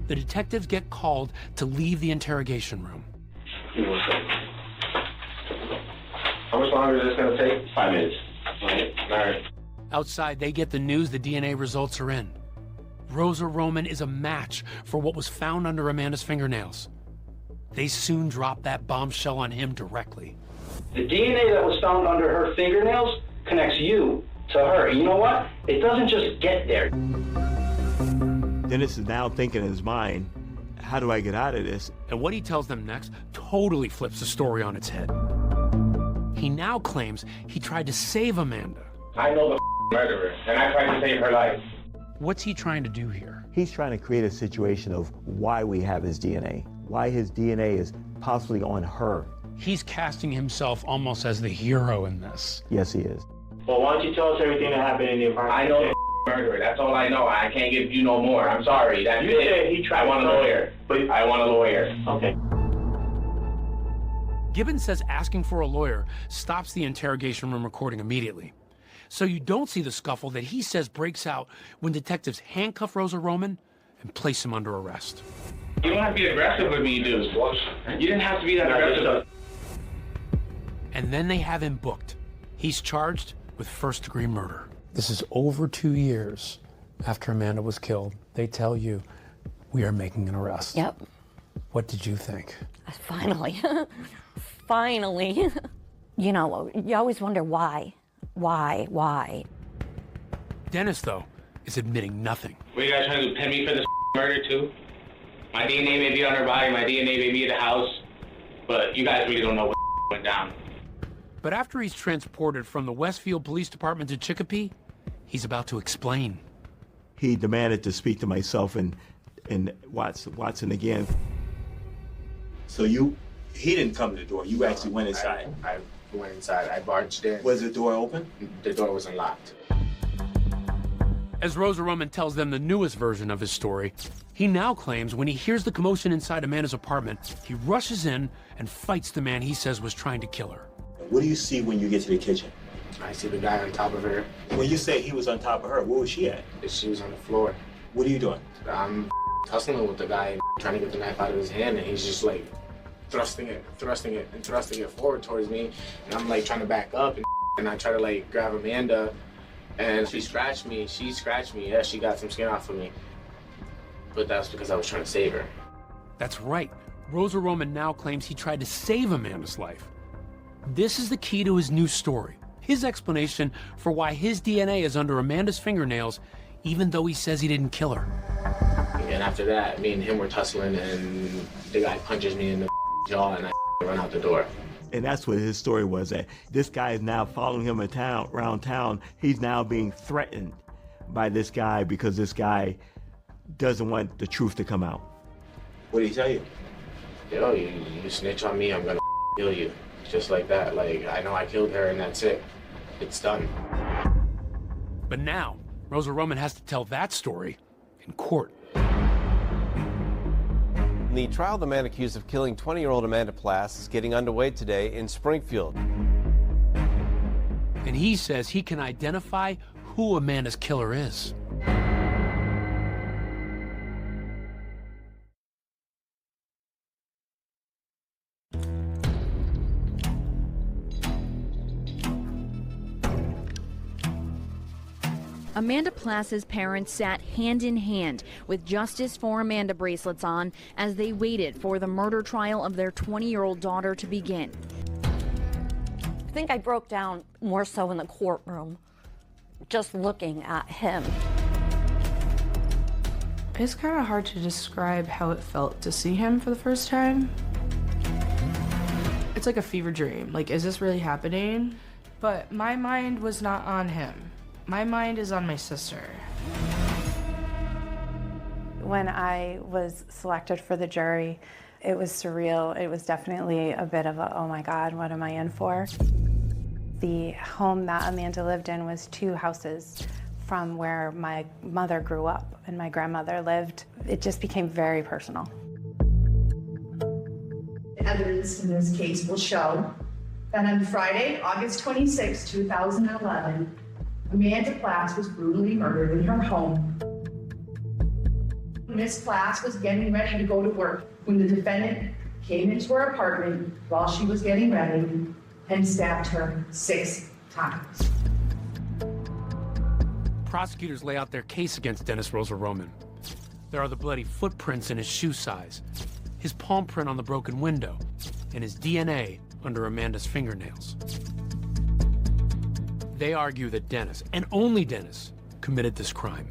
C: the detectives get called to leave the interrogation room.
V: How much longer is this gonna take? 5 minutes. All right.
C: Outside, they get the news the DNA results are in. Rosa Roman is a match for what was found under Amanda's fingernails. They soon drop that bombshell on him directly.
H: The DNA that was found under her fingernails connects you to her. And you know what? It doesn't just get there.
A: Dennis is now thinking in his mind, how do I get out of this?
C: And what he tells them next totally flips the story on its head. He now claims he tried to save Amanda.
V: I know the murderer, and I tried to save her life.
C: What's he trying to do here?
A: He's trying to create a situation of why we have his DNA, why his DNA is possibly on her.
C: He's casting himself almost as the hero in this.
A: Yes, he is.
V: Well, why don't you tell us everything that happened in the apartment? I know the murderer. That's all I know. I can't give you no more. I'm sorry. That's
H: You
V: it.
H: said he tried
V: I want a
H: to murder
V: lawyer.
H: but-
V: I want a lawyer.
H: Okay.
C: Gibbons says asking for a lawyer stops the interrogation room recording immediately. So you don't see the scuffle that he says breaks out when detectives handcuff Rosa Roman and place him under arrest.
V: You don't have to be aggressive with me, dude. You didn't have to be that aggressive.
C: And then they have him booked. He's charged with first-degree murder. This is over 2 years after Amanda was killed. They tell you, we are making an arrest.
E: Yep.
C: What did you think?
E: Finally. Finally. You know, you always wonder why. Why?
C: Dennis, though, is admitting nothing.
V: What are you guys trying to do? Pin me for this murder, too? My DNA may be on her body, my DNA may be at the house, but you guys really don't know what went down.
C: But after he's transported from the Westfield Police Department to Chicopee, he's about to explain.
A: He demanded to speak to myself and Watson again. So he didn't come to the door. You actually went inside.
M: I went inside. I barged in.
A: Was the door open?
M: The door was unlocked.
C: As Rosa Roman tells them the newest version of his story, he now claims when he hears the commotion inside Amanda's apartment, he rushes in and fights the man he says was trying to kill her.
A: What do you see when you get to the kitchen?
M: I see the guy on top of her.
A: When you say he was on top of her, where was she at?
M: She was on the floor.
A: What are you doing?
M: I'm tussling with the guy, trying to get the knife out of his hand, and he's just like thrusting it forward towards me, and I'm like trying to back up, and I try to like grab Amanda, and she scratched me. Yeah, she got some skin off of me, but that's because I was trying to save her.
C: That's right. Rosa Roman now claims he tried to save Amanda's life. This is the key to his new story. His explanation for why his DNA is under Amanda's fingernails, even though he says he didn't kill her.
M: And after that, me and him were tussling, and the guy punches me in the jaw, and I run out the door.
A: And that's what his story was, that this guy is now following him around town. He's now being threatened by this guy because this guy doesn't want the truth to come out. What did he tell you?
M: Yo, you snitch on me, I'm gonna kill you. Just like that. Like, I know I killed her, and that's it. It's done.
C: But now, Rosa Roman has to tell that story in court.
L: The trial of the man accused of killing 20-year-old Amanda Plass is getting underway today in Springfield.
C: And he says he can identify who Amanda's killer is.
N: Amanda Plass's parents sat hand in hand with Justice for Amanda bracelets on as they waited for the murder trial of their 20-year-old daughter to begin.
E: I think I broke down more so in the courtroom, just looking at him.
B: It's kind of hard to describe how it felt to see him for the first time. It's like a fever dream. Like, is this really happening? But my mind was not on him. My mind is on my sister.
X: When I was selected for the jury, it was surreal. It was definitely a bit of a, oh my God, what am I in for? The home that Amanda lived in was 2 houses from where my mother grew up and my grandmother lived. It just became very personal.
Y: The evidence in this case will show that on Friday, August 26, 2011, Amanda Plass was brutally murdered in her home. Miss Class was getting ready to go to work when the defendant came into her apartment while she was getting ready and stabbed her 6 times.
C: Prosecutors lay out their case against Dennis Rosa Roman. There are the bloody footprints in his shoe size, his palm print on the broken window, and his DNA under Amanda's fingernails. They argue that Dennis, and only Dennis, committed this crime.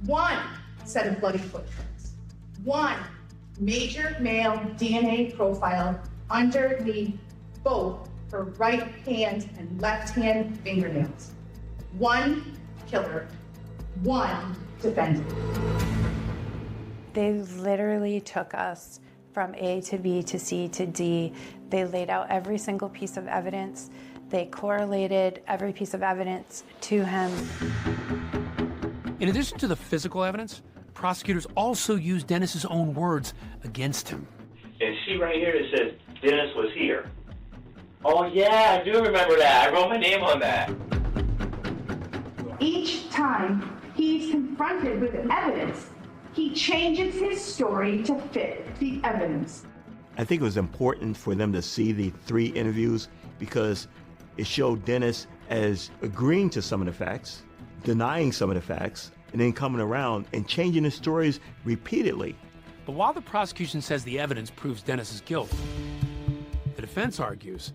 Y: 1 set of bloody footprints. 1 major male DNA profile underneath both her right hand and left hand fingernails. 1 killer, 1 defendant.
X: They literally took us from A to B to C to D. They laid out every single piece of evidence. They correlated every piece of evidence to him.
C: In addition to the physical evidence, prosecutors also used Dennis's own words against him.
V: And she right here, it says, Dennis was here. Oh yeah, I do remember that. I wrote my name on that.
Y: Each time he's confronted with evidence, he changes his story to fit the evidence.
A: I think it was important for them to see the 3 interviews because it showed Dennis as agreeing to some of the facts, denying some of the facts, and then coming around and changing his stories repeatedly.
C: But while the prosecution says the evidence proves Dennis's guilt, the defense argues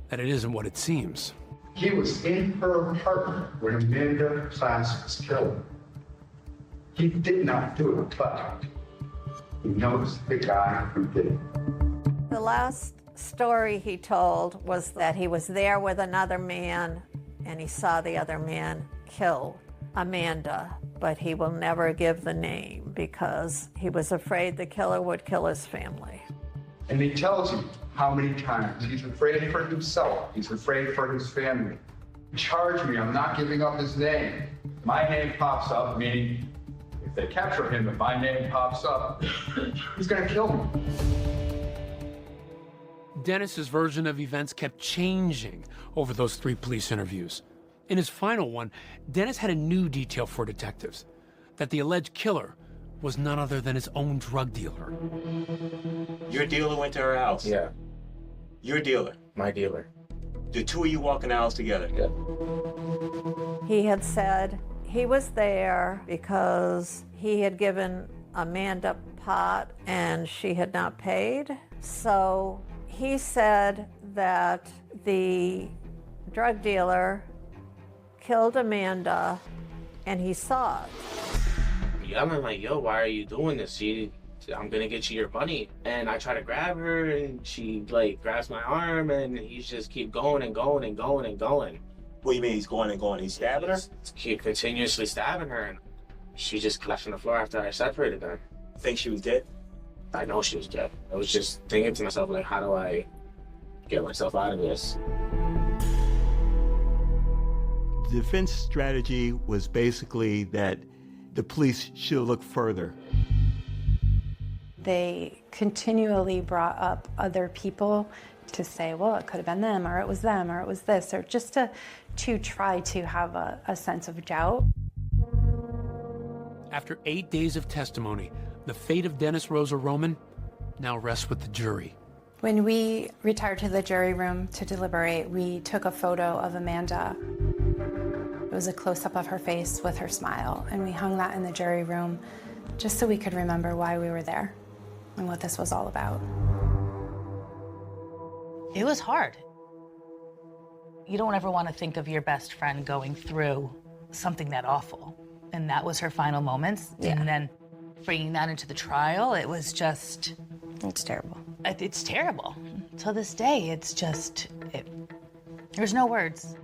C: that it isn't what it seems.
K: He was in her apartment when Amanda Class was killed. He did not do it, but he knows the guy who did it.
J: The last story he told was that he was there with another man and he saw the other man kill Amanda, but he will never give the name because he was afraid the killer would kill his family.
K: And he tells you how many times he's afraid for himself, he's afraid for his family. Charge me, I'm not giving up his name. My name pops up, meaning if they capture him, if my name pops up, he's gonna kill me.
C: Dennis's version of events kept changing over those 3 police interviews. In his final one, Dennis had a new detail for detectives, that the alleged killer was none other than his own drug dealer.
A: Your dealer went to her house?
M: Yeah.
A: Your dealer?
M: My dealer.
A: The 2 of you walk in the house together?
M: Yeah.
J: He had said he was there because he had given Amanda pot and she had not paid. So he said that the drug dealer killed Amanda and he saw it.
M: I'm like, yo, why are you doing this? I'm gonna get you your money. And I try to grab her and she like grabs my arm and he's just keep going and going and going and going.
A: What do you mean he's going and going? He's stabbing her?
M: Keep continuously stabbing her and she just collapsed on the floor after I separated her.
A: Think she was dead?
M: I know she was dead. I was just thinking to myself, like, how do I get myself out of this?
A: The defense strategy was basically that the police should look further.
X: They continually brought up other people to say, well, it could have been them, or it was them, or it was this, or just to try to have a sense of doubt.
C: After 8 days of testimony, the fate of Dennis Rosa Roman now rests with the jury.
X: When we retired to the jury room to deliberate, we took a photo of Amanda. It was a close-up of her face with her smile, and we hung that in the jury room just so we could remember why we were there and what this was all about.
O: It was hard. You don't ever want to think of your best friend going through something that awful. And that was her final moments.
X: Yeah.
O: And then bringing that into the trial, it was just...
X: It's terrible.
O: It's terrible. To this day, it's just... there's no words.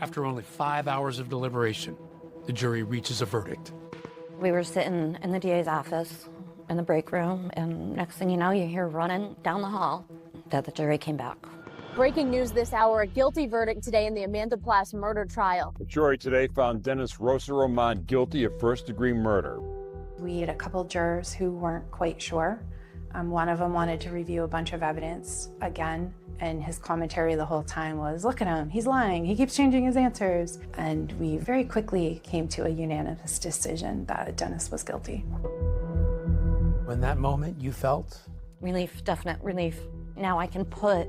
C: After only 5 hours of deliberation, the jury reaches a verdict.
E: We were sitting in the DA's office in the break room, and next thing you know, you hear running down the hall that the jury came back.
T: Breaking news this hour, a guilty verdict today in the Amanda Plass murder trial.
P: The jury today found Dennis Rosa Roman guilty of first-degree murder.
X: We had a couple jurors who weren't quite sure. One of them wanted to review a bunch of evidence again, and his commentary the whole time was, look at him, he's lying, he keeps changing his answers. And we very quickly came to a unanimous decision that Dennis was guilty.
C: In that moment, you felt?
E: Relief, definite relief. Now I can put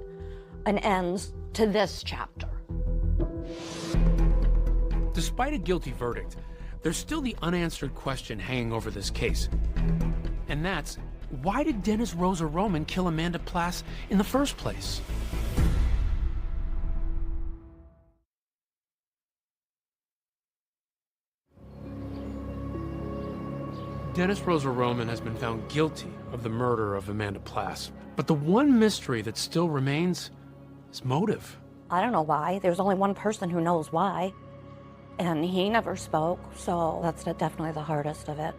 E: an end to this chapter.
C: Despite a guilty verdict, there's still the unanswered question hanging over this case. And that's, why did Dennis Rosa Roman kill Amanda Plass in the first place? Dennis Rosa Roman has been found guilty of the murder of Amanda Plass. But the one mystery that still remains is motive.
E: I don't know why. There's only one person who knows why. And he never spoke, so that's definitely the hardest of it.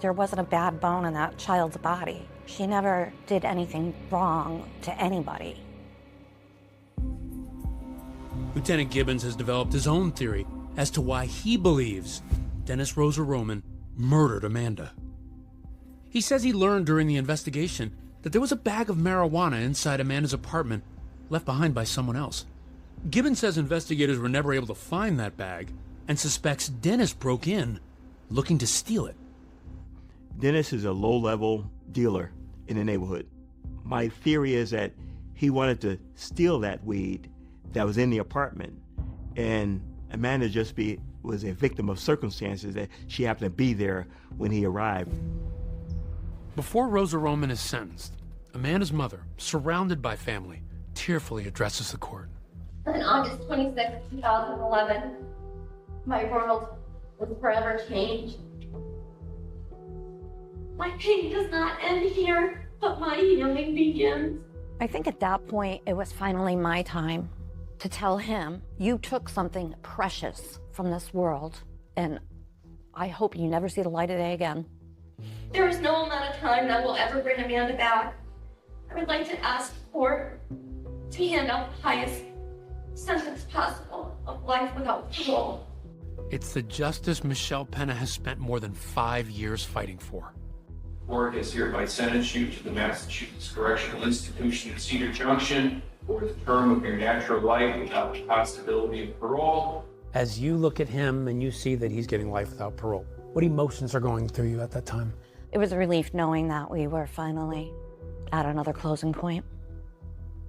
E: There wasn't a bad bone in that child's body. She never did anything wrong to anybody.
C: Lieutenant Gibbons has developed his own theory as to why he believes Dennis Rosa Roman murdered Amanda. He says he learned during the investigation that there was a bag of marijuana inside Amanda's apartment left behind by someone else. Gibbons says investigators were never able to find that bag and suspects Dennis broke in looking to steal it.
A: Dennis is a low-level dealer in the neighborhood. My theory is that he wanted to steal that weed that was in the apartment, and Amanda was a victim of circumstances that she happened to be there when he arrived.
C: Before Rosa Roman is sentenced, Amanda's mother, surrounded by family, tearfully addresses the court.
G: On August 26, 2011, my world was forever changed. My pain does not end here, but my healing begins.
E: I think at that point, it was finally my time to tell him, you took something precious from this world, and I hope you never see the light of day again.
G: There is no amount of time that will ever bring Amanda back. I would like to ask the court to hand out the highest sentence possible of life without parole.
C: It's the justice Michelle Pena has spent more than 5 years fighting for.
Q: Court has hereby sentenced you to the Massachusetts Correctional Institution in Cedar Junction for the term of your natural life without the possibility of parole.
C: As you look at him and you see that he's getting life without parole, what emotions are going through you at that time?
E: It was a relief knowing that we were finally at another closing point.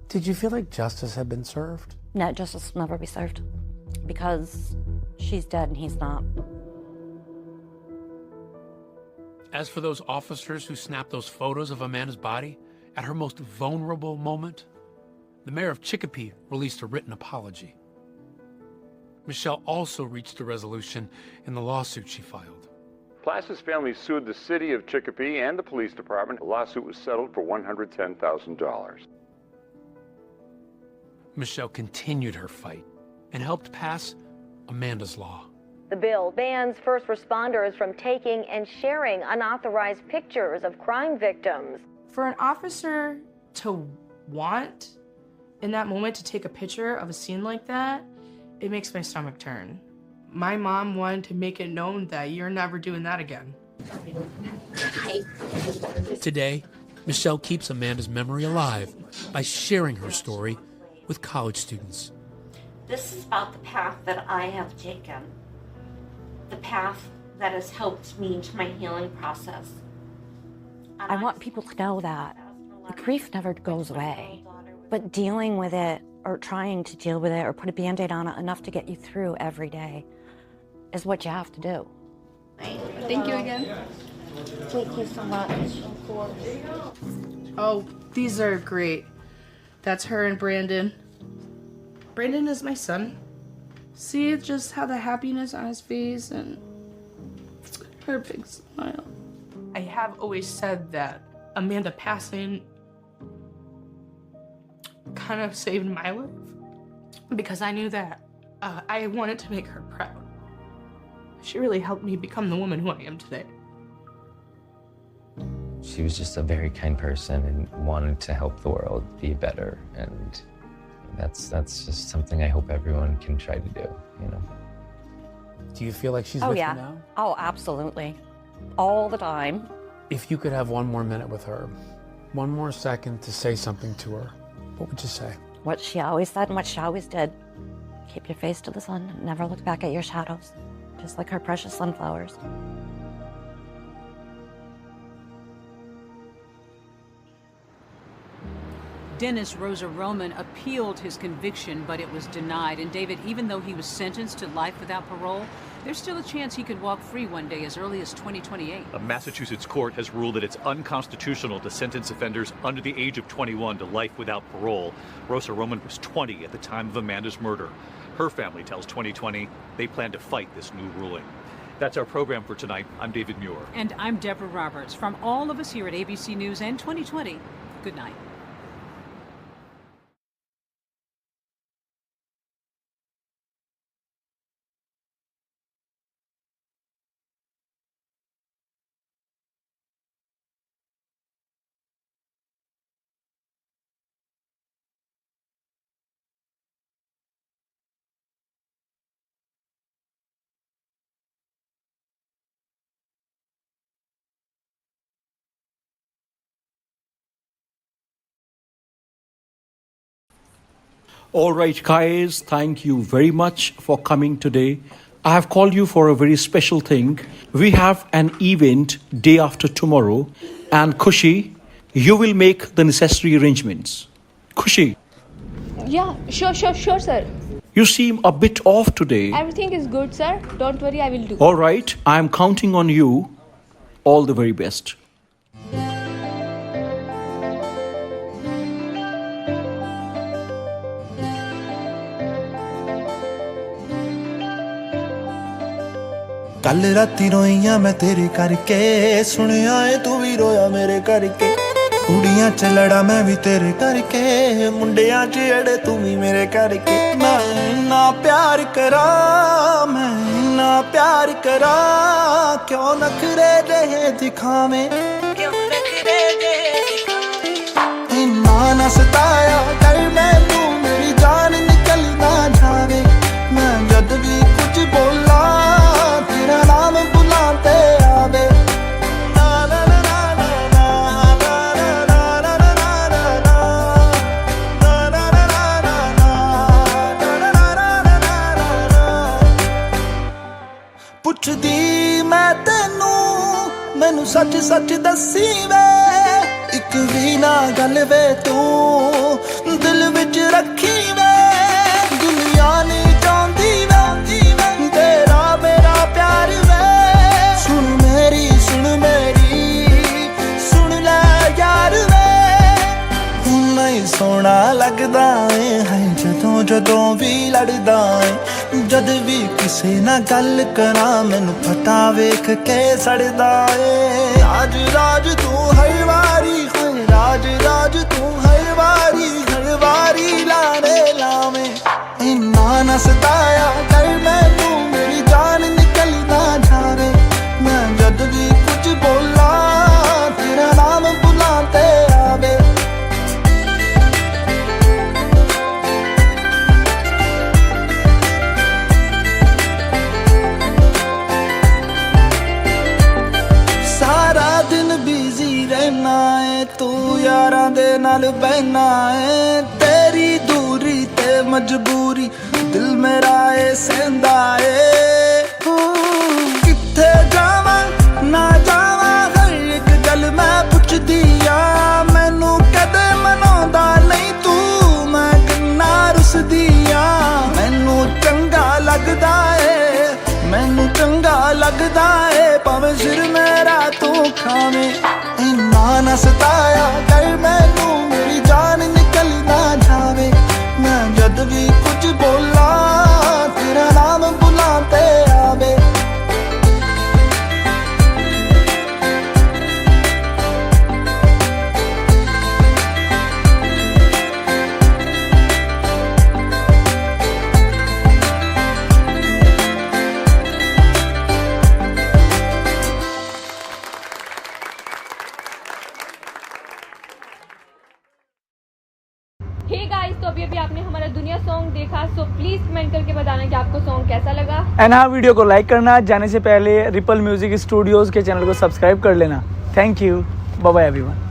C: Did you feel like justice had been served?
E: No, justice will never be served because she's dead and he's not.
C: As for those officers who snapped those photos of Amanda's body at her most vulnerable moment, the mayor of Chicopee released a written apology. Michelle also reached a resolution in the lawsuit she filed.
P: Plass's family sued the city of Chicopee and the police department. The lawsuit was settled for $110,000.
C: Michelle continued her fight and helped pass Amanda's Law.
R: The bill bans first responders from taking and sharing unauthorized pictures of crime victims.
B: For an officer to want, in that moment, to take a picture of a scene like that, it makes my stomach turn. My mom wanted to make it known that you're never doing that again.
C: Today, Michelle keeps Amanda's memory alive by sharing her story with college students.
R: This is about the path that I have taken, the path that has helped me to my healing process.
E: I want people to know that the grief never goes away, but dealing with it or trying to deal with it or put a Band-Aid on it enough to get you through every day is what you have to do.
G: Thank you again. Thank you so much.
B: Oh, these are great. That's her and Brandon. Brandon is my son. See just how the happiness on his face and her big smile. I have always said that Amanda passing kind of saved my life because I knew that I wanted to make her proud. She really helped me become the woman who I am today.
D: She was just a very kind person and wanted to help the world be better, and that's just something I hope everyone can try to do, you know.
C: Do you feel like she's
E: Oh
C: with
E: yeah.
C: you now?
E: Oh, absolutely. All the time.
C: If you could have one more minute with her, one more second to say something to her, what would you say?
E: What she always said and what she always did. Keep your face to the sun and never look back at your shadows. Just like her precious sunflowers.
F: Dennis Rosa Roman appealed his conviction, but it was denied. And David, even though he was sentenced to life without parole, there's still a chance he could walk free one day as early as 2028.
I: A Massachusetts court has ruled that it's unconstitutional to sentence offenders under the age of 21 to life without parole. Rosa Roman was 20 at the time of Amanda's murder. Her family tells 2020 they plan to fight this new ruling. That's our program for tonight. I'm David Muir.
F: And I'm Deborah Roberts. From all of us here at ABC News and 2020, good night.
S: All right, guys, thank you very much for coming today. I have called you for a very special thing. We have an event day after tomorrow, and Khushi, you will make the necessary arrangements. Khushi,
U: Yeah, sure, sir.
S: you seem a bit off today.
U: Everything is good, sir. Don't worry, I will do.
S: All right, I am counting on you. All the very best.
W: ਕੱਲ ਰਾਤੀ ਰੋਈਆਂ ਮੈਂ ਤੇਰੇ ਕਰਕੇ ਸੁਣਿਆ ਏ ਤੂੰ ਵੀ ਰੋਇਆ ਮੇਰੇ ਕਰਕੇ ਕੁੜੀਆਂ ਚ ਲੜਾ ਮੈਂ ਵੀ ਤੇਰੇ ਕਰਕੇ ਮੁੰਡਿਆਂ ਚ ਅੜੇ ਤੂੰ ਵੀ ਮੇਰੇ ਕਰਕੇ ਮੈਂ ਨਾ ਪਿਆਰ ਕਰਾਂ ਮੈਂ ਨਾ ਪਿਆਰ ਕਰਾਂ ਕਿਉਂ ਨਖਰੇ ਜਿਹੇ ਦਿਖਾਵੇਂ ਕਿਉਂ ਨਖਰੇ ਜਿਹੇ ਦਿਖਾਵੇਂ ਇੰਨਾ ਨਾ ਸਤਾਇਆ ਕਰ ਮੈਨੂੰ ਮੇਰੀ ਜਾਨ ਨਿਕਲ ਨਾ ਜਾਵੇ ਮੈਂ ਜਦ ਵੀ ਕੁਝ ਬੋਲਾਂ ਤੇਰਾ ਨਾਮ ਬੁਲਾ ਤੇ ਆਵੇ ਪੁੱਛਦੀ ਮੈਂ ਤੈਨੂੰ ਮੈਨੂੰ ਸੱਚ ਸੱਚ ਦੱਸੀ ਵੇ ਇੱਕ ਵੀ ਨਾ ਗੱਲ ਵੇ ਤੂੰ ਦਿਲ ਵਿੱਚ ਰੱਖੀ ਵੇ ਦੁਨੀਆ ਨਹੀਂ ਚਾਹੁੰਦੀ ਵੇ ਤੇਰਾ ਮੇਰਾ ਪਿਆਰ ਵੇ ਸੁਣ ਮੇਰੀ ਸੁਣ ਲੈ ਯਾਰ ਵੇ ਨਹੀਂ ਸੋਹਣਾ ਲੱਗਦਾ ਏ ਹੈ ਜਦੋਂ ਵੀ ਲੜਦਾ ਏ ਜਦ ਵੀ ਕਿਸੇ ਨਾਲ ਗੱਲ ਕਰਾਂ ਮੈਨੂੰ ਪਤਾ ਵੇਖ ਕੇ ਸੜਦਾ ਏ ਰਾਜ ਤੂੰ ਹਰ ਵਾਰੀ ਹੋਏ ਰਾਜ ਤੂੰ ਹਰ ਵਾਰੀ ਲਾੜੇ ਲਾਵੇਂ ਇੰਨਾ ਨਾ ਸਤਾਇਆ ਕਰ ਮੈਨੂੰ ਮੇਰੀ ਜਾਨ ਨਿਕਲ ਨਾ ਜਾਵੇ ਮੈਂ ਜਦ ਵੀ ਕੁਝ ਬੋਲਾਂ ਤੇਰਾ ਨਾਮ ਬੁਲਾ ਤੇ ਆਵੇ ਤੂੰ ਯਾਰਾਂ ਦੇ ਨਾਲ ਬਹਿਨਾ ਏ ਤੇਰੀ ਦੂਰੀ ਤੇ ਮਜਬੂਰੀ ਦਿਲ ਮੇਰਾ ਏ ਸਹਿੰਦਾ ਏ ਕਿੱਥੇ ਜਾਵਾਂ ਨਾ ਜਾਵਾਂ ਹਰ ਇੱਕ ਗੱਲ ਮੈਂ ਪੁੱਛਦੀ ਆ ਮੈਨੂੰ ਕਦੇ ਮਨਾਉਂਦਾ ਨਹੀਂ ਤੂੰ ਮੈਂ ਕਿੰਨਾ ਰੁੱਸਦੀ ਆ ਮੈਨੂੰ ਚੰਗਾ ਲੱਗਦਾ ਏ ਭਾਵੇਂ ਸਿਰ ਮੇਰਾ ਤੂੰ ਖਾਵੇਂ ਇੰਨਾ ਨਾ ਸਤਾਇਆ ਕਰ ਮੈਨੂੰ ਮੇਰੀ ਜਾਨ ਨਿਕਲ ਨਾ ਜਾਵੇ ਮੈਂ ਜਦ ਵੀ ਕੁਝ ਬੋਲਾਂ ਤੇਰਾ ਨਾਮ ਬੁਲਾ ਤੇ ਆਵੇ
U: तो अभी आपने हमारा दुनिया सॉन्ग देखा सो प्लीज कमेंट करके बताना कि आपको सॉन्ग कैसा लगा
Z: एंड हाँ वीडियो को लाइक करना जाने से पहले रिपल म्यूजिक स्टूडियोज के चैनल को सब्सक्राइब कर लेना thank you bye bye everyone